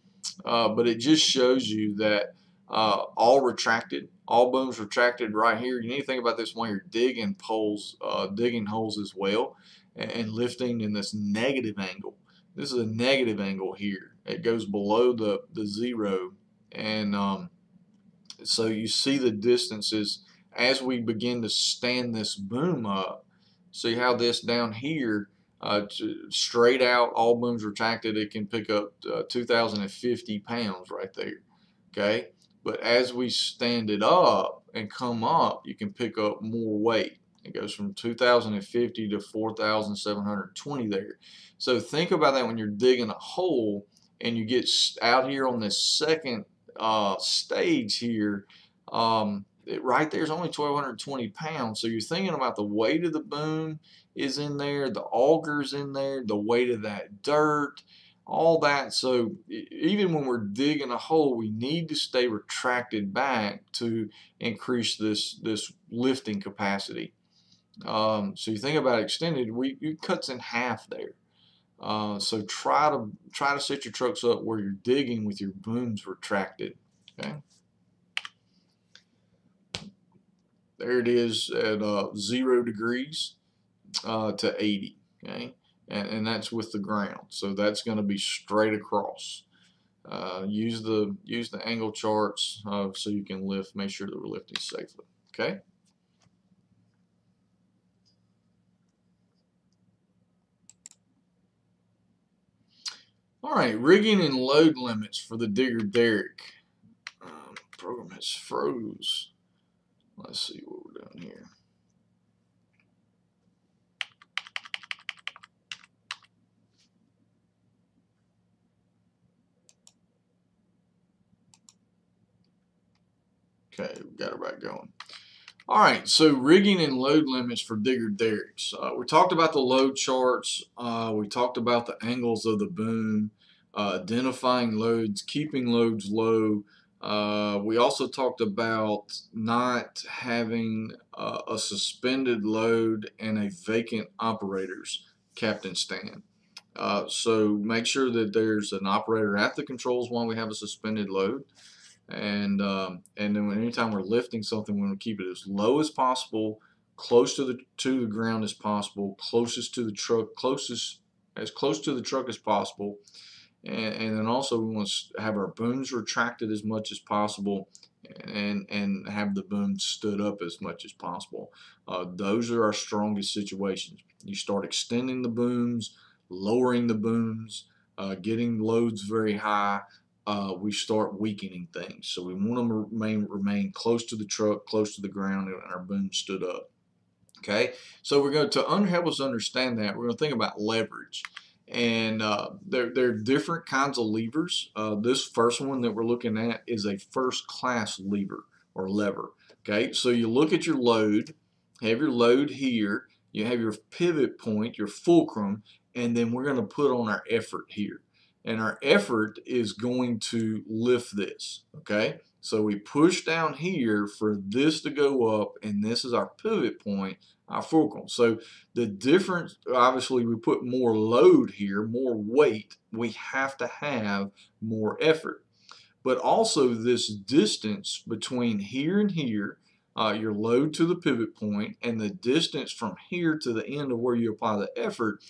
but it just shows you that all retracted, all booms retracted right here. You need to think about this when you're digging poles, digging holes as well, and lifting in this negative angle. This is a negative angle here. It goes below the zero, and so you see the distances as we begin to stand this boom up. See how this down here, straight out, all booms retracted, it can pick up 2,050 pounds right there. Okay, but as we stand it up and come up, you can pick up more weight. It goes from 2,050 to 4,720 there. So think about that when you're digging a hole and you get out here on this second stage here. Right there is only 1,220 pounds. So you're thinking about the weight of the boom is in there, the auger's in there, the weight of that dirt, all that. So even when we're digging a hole, we need to stay retracted back to increase this lifting capacity. So you think about extended, it cuts in half there. So try to set your trucks up where you're digging with your booms retracted. Okay. There it is at 0 degrees to 80. Okay, and that's with the ground. So that's going to be straight across. Use the angle charts so you can lift. Make sure that we're lifting safely. Okay. All right, rigging and load limits for the digger Derrick. Program has froze. Let's see what we're doing here. Okay, we got it right going. All right, so rigging and load limits for digger Derricks. We talked about the load charts. We talked about the angles of the boom, identifying loads, keeping loads low. We also talked about not having a suspended load and a vacant operator's captain stand. So make sure that there's an operator at the controls while we have a suspended load. And then anytime we're lifting something, we want to keep it as low as possible, close to the ground as possible, closest to the truck, as close to the truck as possible. And then also we want to have our booms retracted as much as possible, and have the booms stood up as much as possible. Those are our strongest situations. You start extending the booms, lowering the booms, getting loads very high. We start weakening things. So we want to remain close to the truck, close to the ground, and our boom stood up. Okay, so we're going to help us understand that. We're going to think about leverage, and there are different kinds of levers. This first one that we're looking at is a first class lever or lever. Okay, so you look at your load, have your load here, you have your pivot point, your fulcrum, and then we're going to put on our effort here. And our effort is going to lift this, okay? So we push down here for this to go up, and this is our pivot point, our fulcrum. So the difference, obviously we put more load here, more weight, we have to have more effort. But also this distance between here and here, your load to the pivot point, and the distance from here to the end of where you apply the effort,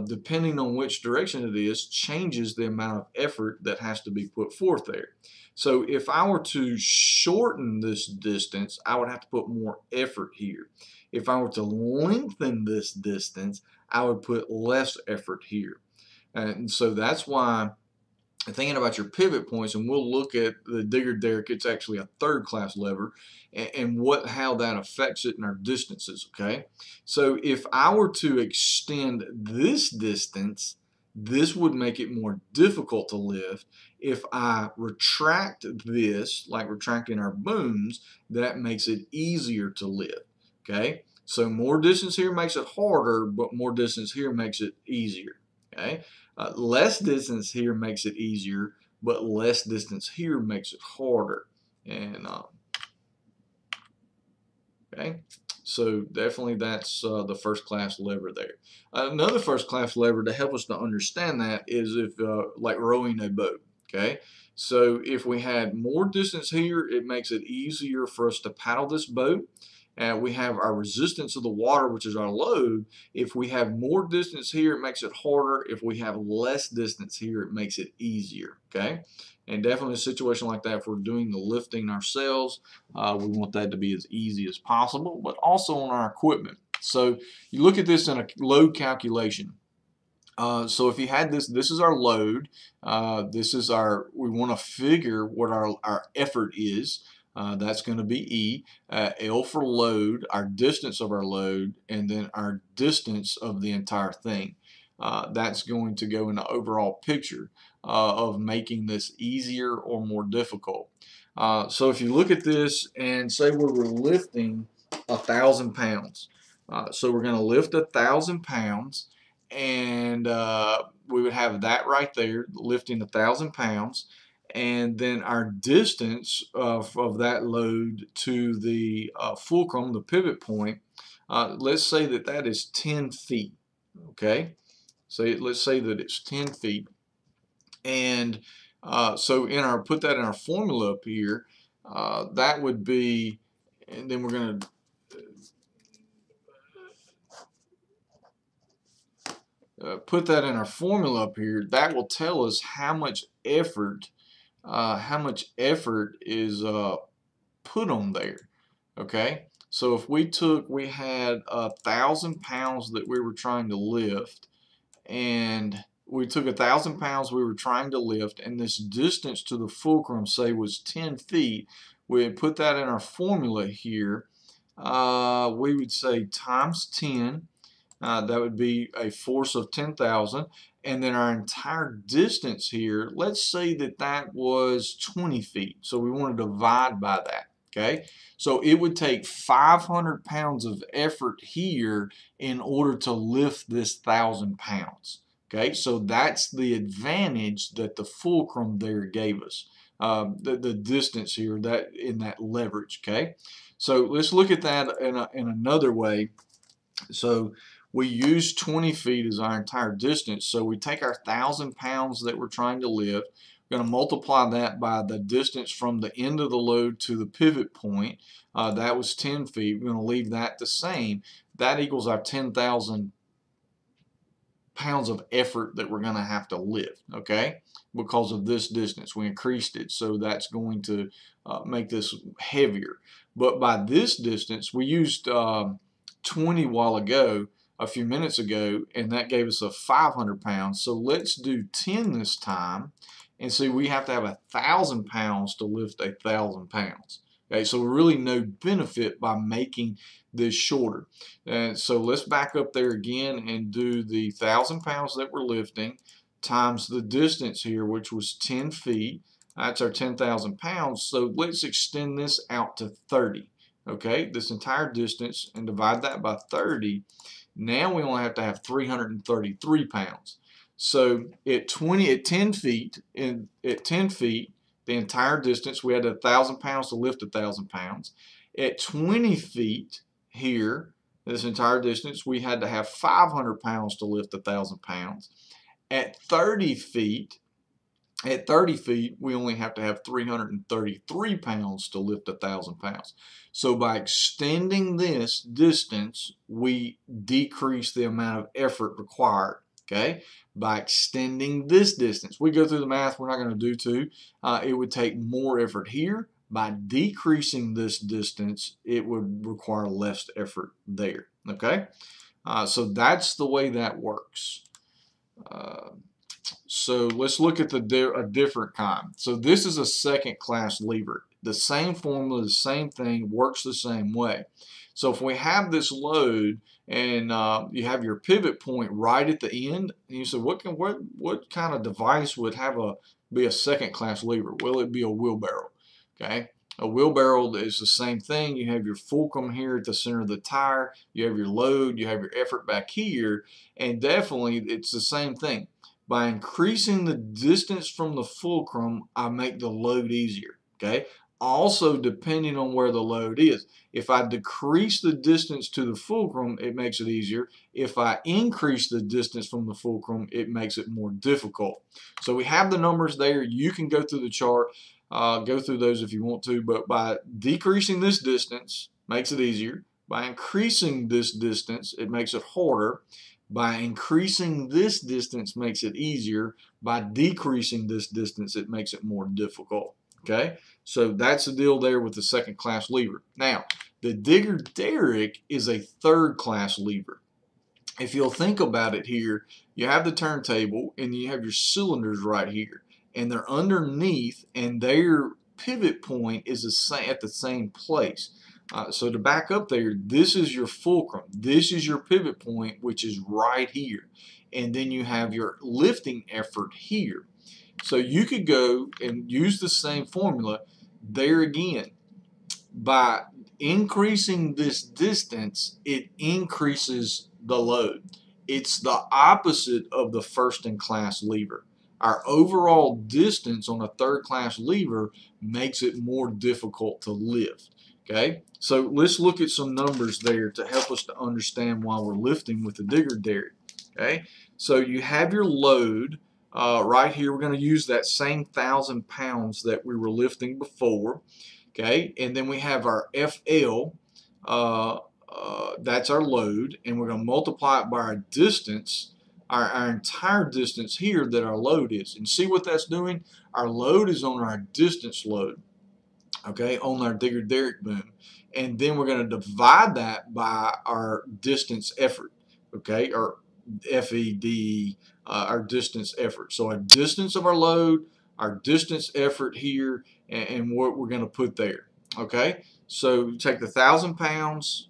depending on which direction it is, changes the amount of effort that has to be put forth there. So if I were to shorten this distance, I would have to put more effort here. If I were to lengthen this distance, I would put less effort here. And so that's why, thinking about your pivot points, and we'll look at the digger Derrick, it's actually a third class lever, and how that affects it in our distances. Okay, so if I were to extend this distance, this would make it more difficult to lift. If I retract this, like retracting our booms, that makes it easier to lift. Okay, so more distance here makes it harder, but more distance here makes it easier. Okay, less distance here makes it easier, but less distance here makes it harder. And okay, so definitely that's the first class lever there. Another first class lever to help us to understand that is if like rowing a boat. Okay, so if we had more distance here, it makes it easier for us to paddle this boat. We have our resistance of the water, which is our load. If we have more distance here, it makes it harder. If we have less distance here, it makes it easier. Okay, and definitely a situation like that, if we're doing the lifting ourselves, we want that to be as easy as possible, but also on our equipment. So you look at this in a load calculation. So if you had this is our load. We want to figure what our effort is. That's going to be E. L for load, our distance of our load, and then our distance of the entire thing. That's going to go in the overall picture of making this easier or more difficult. So if you look at this and say we're lifting 1,000 pounds. So we're going to lift 1,000 pounds, and we would have that right there, lifting 1,000 pounds. And then our distance of that load to the fulcrum, the pivot point, let's say that is 10 feet. Okay, so let's say that it's 10 feet. And so put that in our formula up here. That would be, and then we're going to put that in our formula up here. That will tell us how much effort is put on there. Okay, so if we had 1,000 pounds that we were trying to lift, and we took 1,000 pounds we were trying to lift, and this distance to the fulcrum, say, was 10 feet. We would put that in our formula here. We would say times 10. That would be a force of 10,000. And then our entire distance here, let's say that that was 20 feet. So we want to divide by that. Okay, so it would take 500 pounds of effort here in order to lift this 1,000 pounds. Okay, so that's the advantage that the fulcrum there gave us. The distance here, that in that leverage. Okay, so let's look at that in another way. So we use 20 feet as our entire distance. So we take our 1,000 pounds that we're trying to lift. We're going to multiply that by the distance from the end of the load to the pivot point. That was 10 feet. We're going to leave that the same. That equals our 10,000 pounds of effort that we're going to have to lift, okay, because of this distance. We increased it, so that's going to make this heavier. But by this distance, we used 20 a few minutes ago, and that gave us a 500 pounds. So let's do 10 this time, and see, we have to have 1,000 pounds to lift 1,000 pounds. Okay, so really no benefit by making this shorter. And so let's back up there again and do the 1,000 pounds that we're lifting times the distance here, which was 10 feet. That's our 10,000 pounds. So let's extend this out to 30. Okay, this entire distance, and divide that by 30. Now we only have to have 333 pounds. So at 10 feet, the entire distance, we had 1,000 pounds to lift 1,000 pounds. At 20 feet here, this entire distance, we had to have 500 pounds to lift 1,000 pounds. At 30 feet, we only have to have 333 pounds to lift 1,000 pounds. So by extending this distance, we decrease the amount of effort required. Okay, by extending this distance, we go through the math. We're not going to do two. It would take more effort here. By decreasing this distance, it would require less effort there. Okay, so that's the way that works. So let's look at a different kind. So this is a second class lever. The same formula, the same thing, works the same way. So if we have this load and you have your pivot point right at the end, and you say, what kind of device would be a second class lever? Well, it'd be a wheelbarrow. Okay, a wheelbarrow is the same thing. You have your fulcrum here at the center of the tire. You have your load. You have your effort back here, and definitely it's the same thing. By increasing the distance from the fulcrum, I make the load easier. Okay. Also, depending on where the load is. If I decrease the distance to the fulcrum, it makes it easier. If I increase the distance from the fulcrum, it makes it more difficult. So we have the numbers there. You can go through the chart, go through those if you want to, but by decreasing this distance, makes it easier. By increasing this distance, it makes it harder. By increasing this distance, makes it easier. By decreasing this distance, it makes it more difficult. Okay, so that's the deal there with the second class lever. Now, the digger Derrick is a third class lever. If you'll think about it here, you have the turntable and you have your cylinders right here, and they're underneath, and their pivot point is at the same place. So to back up there, this is your fulcrum. This is your pivot point, which is right here. And then you have your lifting effort here. So you could go and use the same formula there again. By increasing this distance, it increases the load. It's the opposite of the first in class lever. Our overall distance on a third class lever makes it more difficult to lift. Okay, so let's look at some numbers there to help us to understand why we're lifting with the digger Derrick. Okay, so you have your load right here. We're going to use that same 1,000 pounds that we were lifting before. Okay, and then we have our FL. That's our load, and we're going to multiply it by our distance, our entire distance here that our load is. And see what that's doing? Our load is on our distance load. Okay, on our digger Derrick boom, and then we're going to divide that by our distance effort, okay, or FED our distance effort. So our distance of our load, our distance effort here, and what we're going to put there. Okay, so take the 1,000 pounds.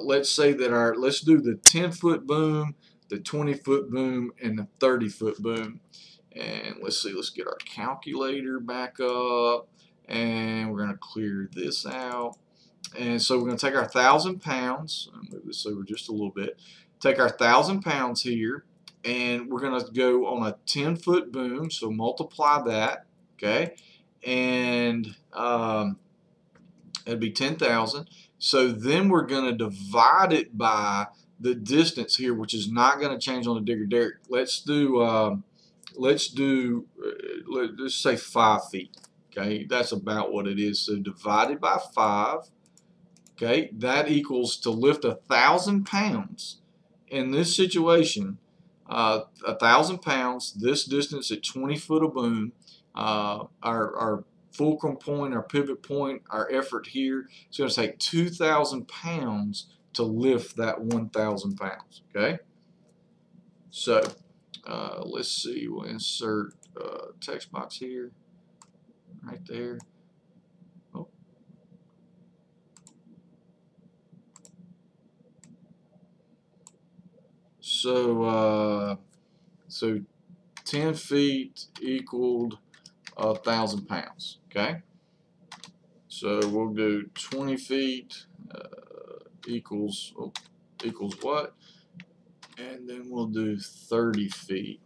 Let's say that let's do the 10-foot boom, the 20-foot boom, and the 30-foot boom. And let's see, let's get our calculator back up, and we're going to clear this out. And so we're going to take our 1,000 pounds, I'll move this over just a little bit, take our 1,000 pounds here, and we're going to go on a 10-foot boom, so multiply that, okay, and it'd be 10,000. So then we're going to divide it by the distance here, which is not going to change on the digger Derrick. Let's say 5 feet. Okay, that's about what it is. So divided by 5. Okay, that equals, to lift 1,000 pounds in this situation, 1,000 pounds, this distance at 20 foot of boom, our fulcrum point, our pivot point, our effort here, it's going to take 2,000 pounds to lift that 1,000 pounds. Okay, so let's see, we'll insert text box here, right there. Oh. So 10 feet equaled 1,000 pounds. Okay, so we'll do 20 feet equals what? And then we'll do 30 feet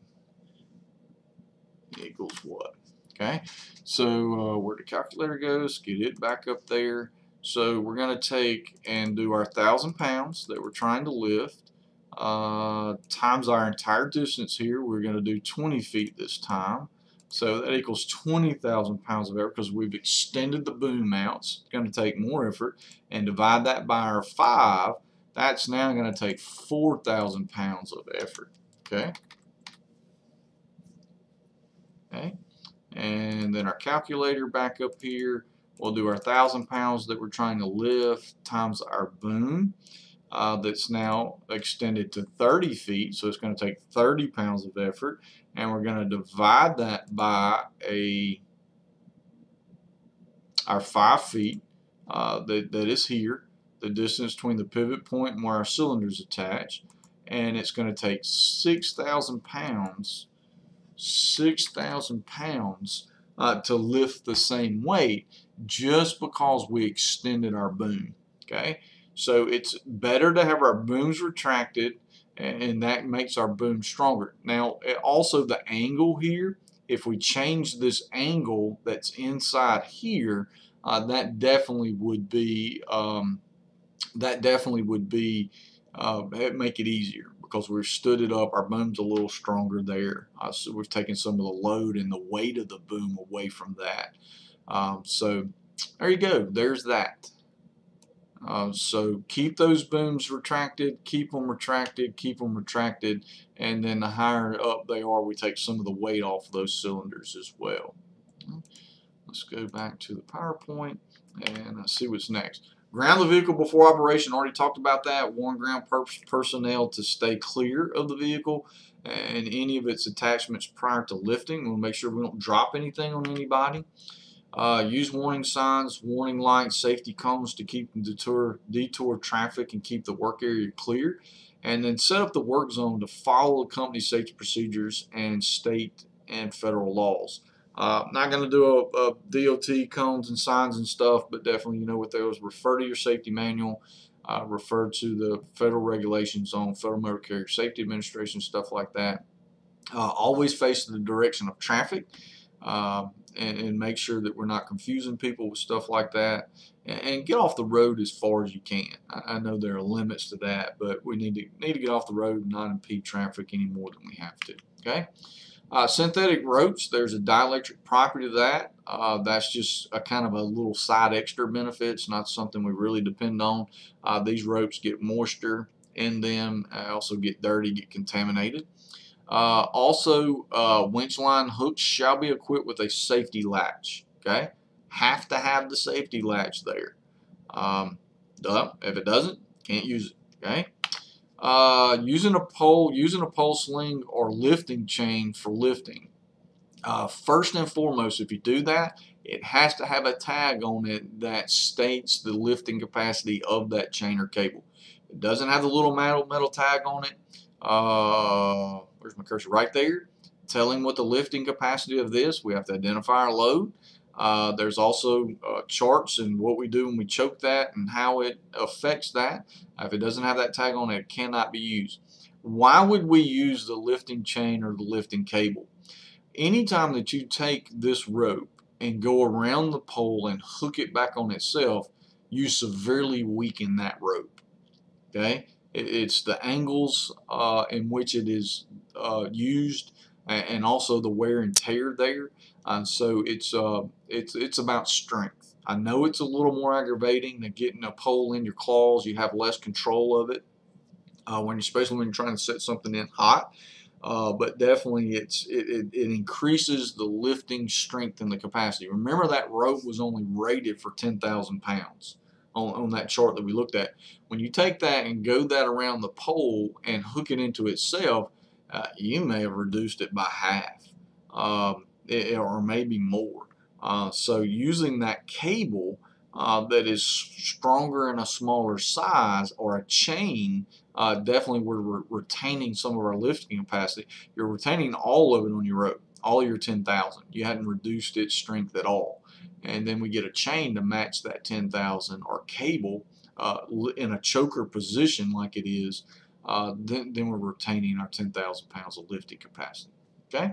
equals what? Okay, so where the calculator goes, get it back up there. So we're going to take and do our 1,000 pounds that we're trying to lift times our entire distance here. We're going to do 20 feet this time. So that equals 20,000 pounds of effort because we've extended the boom out. It's going to take more effort. And divide that by our 5. That's now going to take 4,000 pounds of effort. Okay. Okay. And then our calculator back up here. We'll do our 1,000 pounds that we're trying to lift times our boom. That's now extended to 30 feet, so it's going to take 30 pounds of effort, and we're going to divide that by our 5 feet that is here, the distance between the pivot point and where our cylinder is attached, and it's going to take 6,000 pounds to lift the same weight just because we extended our boom. Okay, so it's better to have our booms retracted, and that makes our boom stronger. Now, also the angle here, if we change this angle that's inside here, that definitely would make it easier because we've stood it up. Our boom's a little stronger there. So we've taken some of the load and the weight of the boom away from that. So there you go. There's that. So keep those booms retracted, keep them retracted, and then the higher up they are, we take some of the weight off of those cylinders as well. Let's go back to the PowerPoint and see what's next. Ground the vehicle before operation. Already talked about that. Warn ground personnel to stay clear of the vehicle and any of its attachments prior to lifting. We'll make sure we don't drop anything on anybody. Use warning signs, warning lights, safety cones to keep detour traffic and keep the work area clear. And then set up the work zone to follow company safety procedures and state and federal laws. Not going to do a DOT cones and signs and stuff, but definitely you know what those. Refer to your safety manual. Refer to the federal regulations on Federal Motor Carrier Safety Administration, stuff like that. Always face the direction of traffic. And make sure that we're not confusing people with stuff like that, and get off the road as far as you can. I know there are limits to that, but we need to get off the road and not impede traffic any more than we have to. Okay. Synthetic ropes, there's a dielectric property to that. That's just a kind of a little side extra benefit. It's not something we really depend on. These ropes get moisture in them, also get dirty, get contaminated. Also, winch line hooks shall be equipped with a safety latch. Okay, have to have the safety latch there. If it doesn't, can't use it. Okay. Using a pole sling or lifting chain for lifting. First and foremost, if you do that, it has to have a tag on it that states the lifting capacity of that chain or cable. It doesn't have the little metal tag on it. Where's my cursor? Right there, telling what the lifting capacity of this. We have to identify our load. There's also charts and what we do when we choke that and how it affects that. If it doesn't have that tag on it, it cannot be used. Why would we use the lifting chain or the lifting cable? Anytime that you take this rope and go around the pole and hook it back on itself, you severely weaken that rope. Okay, it's the angles in which it is used, and also the wear and tear there. So it's about strength. I know it's a little more aggravating than getting a pole in your claws. You have less control of it especially when you're trying to set something in hot. But definitely it increases the lifting strength and the capacity. Remember, that rope was only rated for 10,000 pounds on that chart that we looked at. When you take that and go that around the pole and hook it into itself, you may have reduced it by half, or maybe more. So using that cable that is stronger in a smaller size, or a chain, definitely we're retaining some of our lifting capacity. You're retaining all of it on your rope, all your 10,000. You hadn't reduced its strength at all. And then we get a chain to match that 10,000, or cable in a choker position like it is. Then we're retaining our 10,000 pounds of lifting capacity. Okay.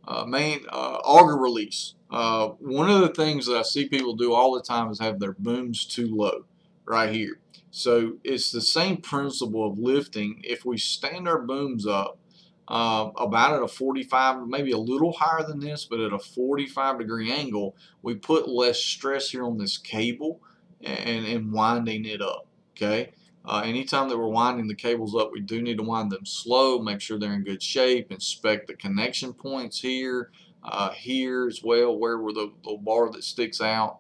Auger release. One of the things that I see people do all the time is have their booms too low right here. So it's the same principle of lifting. If we stand our booms up about at a 45, maybe a little higher than this, but at a 45-degree angle, we put less stress here on this cable and winding it up. Okay. Anytime that we're winding the cables up, we do need to wind them slow, make sure they're in good shape, inspect the connection points here, here as well, where we're the little bar that sticks out.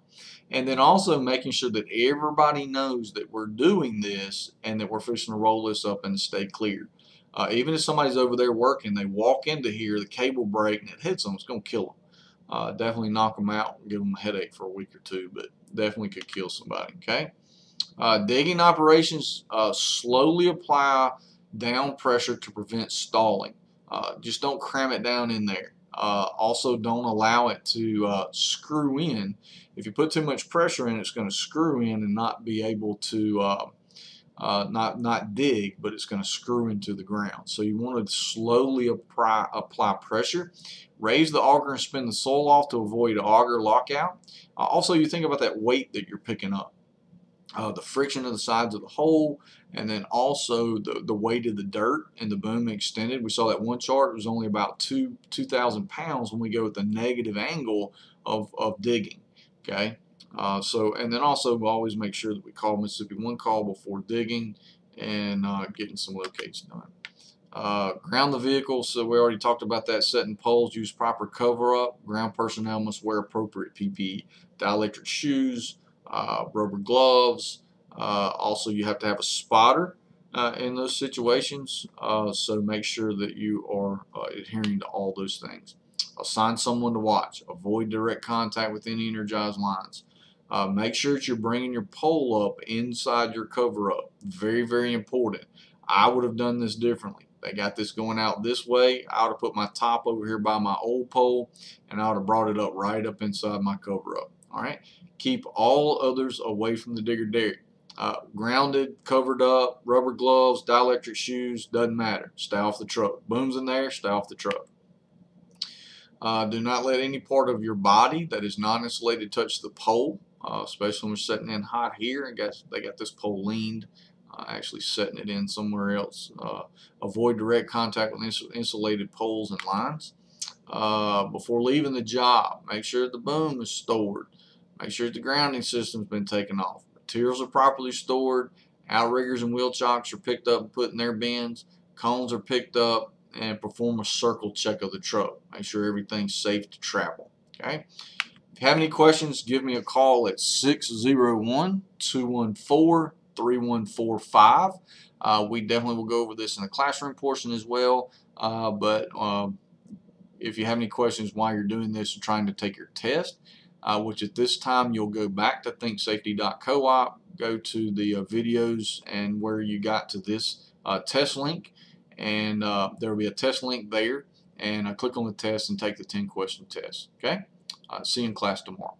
And then also making sure that everybody knows that we're doing this and that we're fixing to roll this up and stay clear. Even if somebody's over there working, they walk into here, the cable break, and it hits them, it's going to kill them. Definitely knock them out and give them a headache for a week or two, but definitely could kill somebody. Okay. Digging operations, slowly apply down pressure to prevent stalling. Just don't cram it down in there. Also, don't allow it to screw in. If you put too much pressure in, it's going to screw in and not be able to not dig, but it's going to screw into the ground. So you want to slowly apply pressure. Raise the auger and spin the sole off to avoid auger lockout. Also, you think about that weight that you're picking up. The friction of the sides of the hole, and then also the weight of the dirt and the boom extended. We saw that one chart, it was only about 2,000 pounds when we go with the negative angle of digging. Okay, and then also we'll always make sure that we call Mississippi 1 call before digging and getting some locates done. Ground the vehicle, so we already talked about that. Setting poles, use proper cover up. Ground personnel must wear appropriate PPE, dielectric shoes, rubber gloves. Also, you have to have a spotter in those situations, so make sure that you are adhering to all those things. Assign someone to watch. Avoid direct contact with any energized lines. Make sure that you're bringing your pole up inside your cover up. Very, very important. I would have done this differently. They got this going out this way. I would have put my top over here by my old pole, and I would have brought it up right up inside my cover up. All right. Keep all others away from the digger Derrick. Grounded, covered up, rubber gloves, dielectric shoes, doesn't matter. Stay off the truck. Boom's in there, stay off the truck. Do not let any part of your body that is non-insulated touch the pole, especially when we're setting in hot here. I guess they got this pole leaned, actually setting it in somewhere else. Avoid direct contact with insulated poles and lines. Before leaving the job, make sure the boom is stored. Make sure the grounding system's been taken off. Materials are properly stored. Outriggers and wheel chocks are picked up and put in their bins. Cones are picked up, and perform a circle check of the truck. Make sure everything's safe to travel. Okay. If you have any questions, give me a call at 601-214-3145. We definitely will go over this in the classroom portion as well, but if you have any questions while you're doing this and trying to take your test, which at this time you'll go back to thinksafety.coop, go to the videos and where you got to this test link, and there will be a test link there, and click on the test and take the 10-question test. Okay, see you in class tomorrow.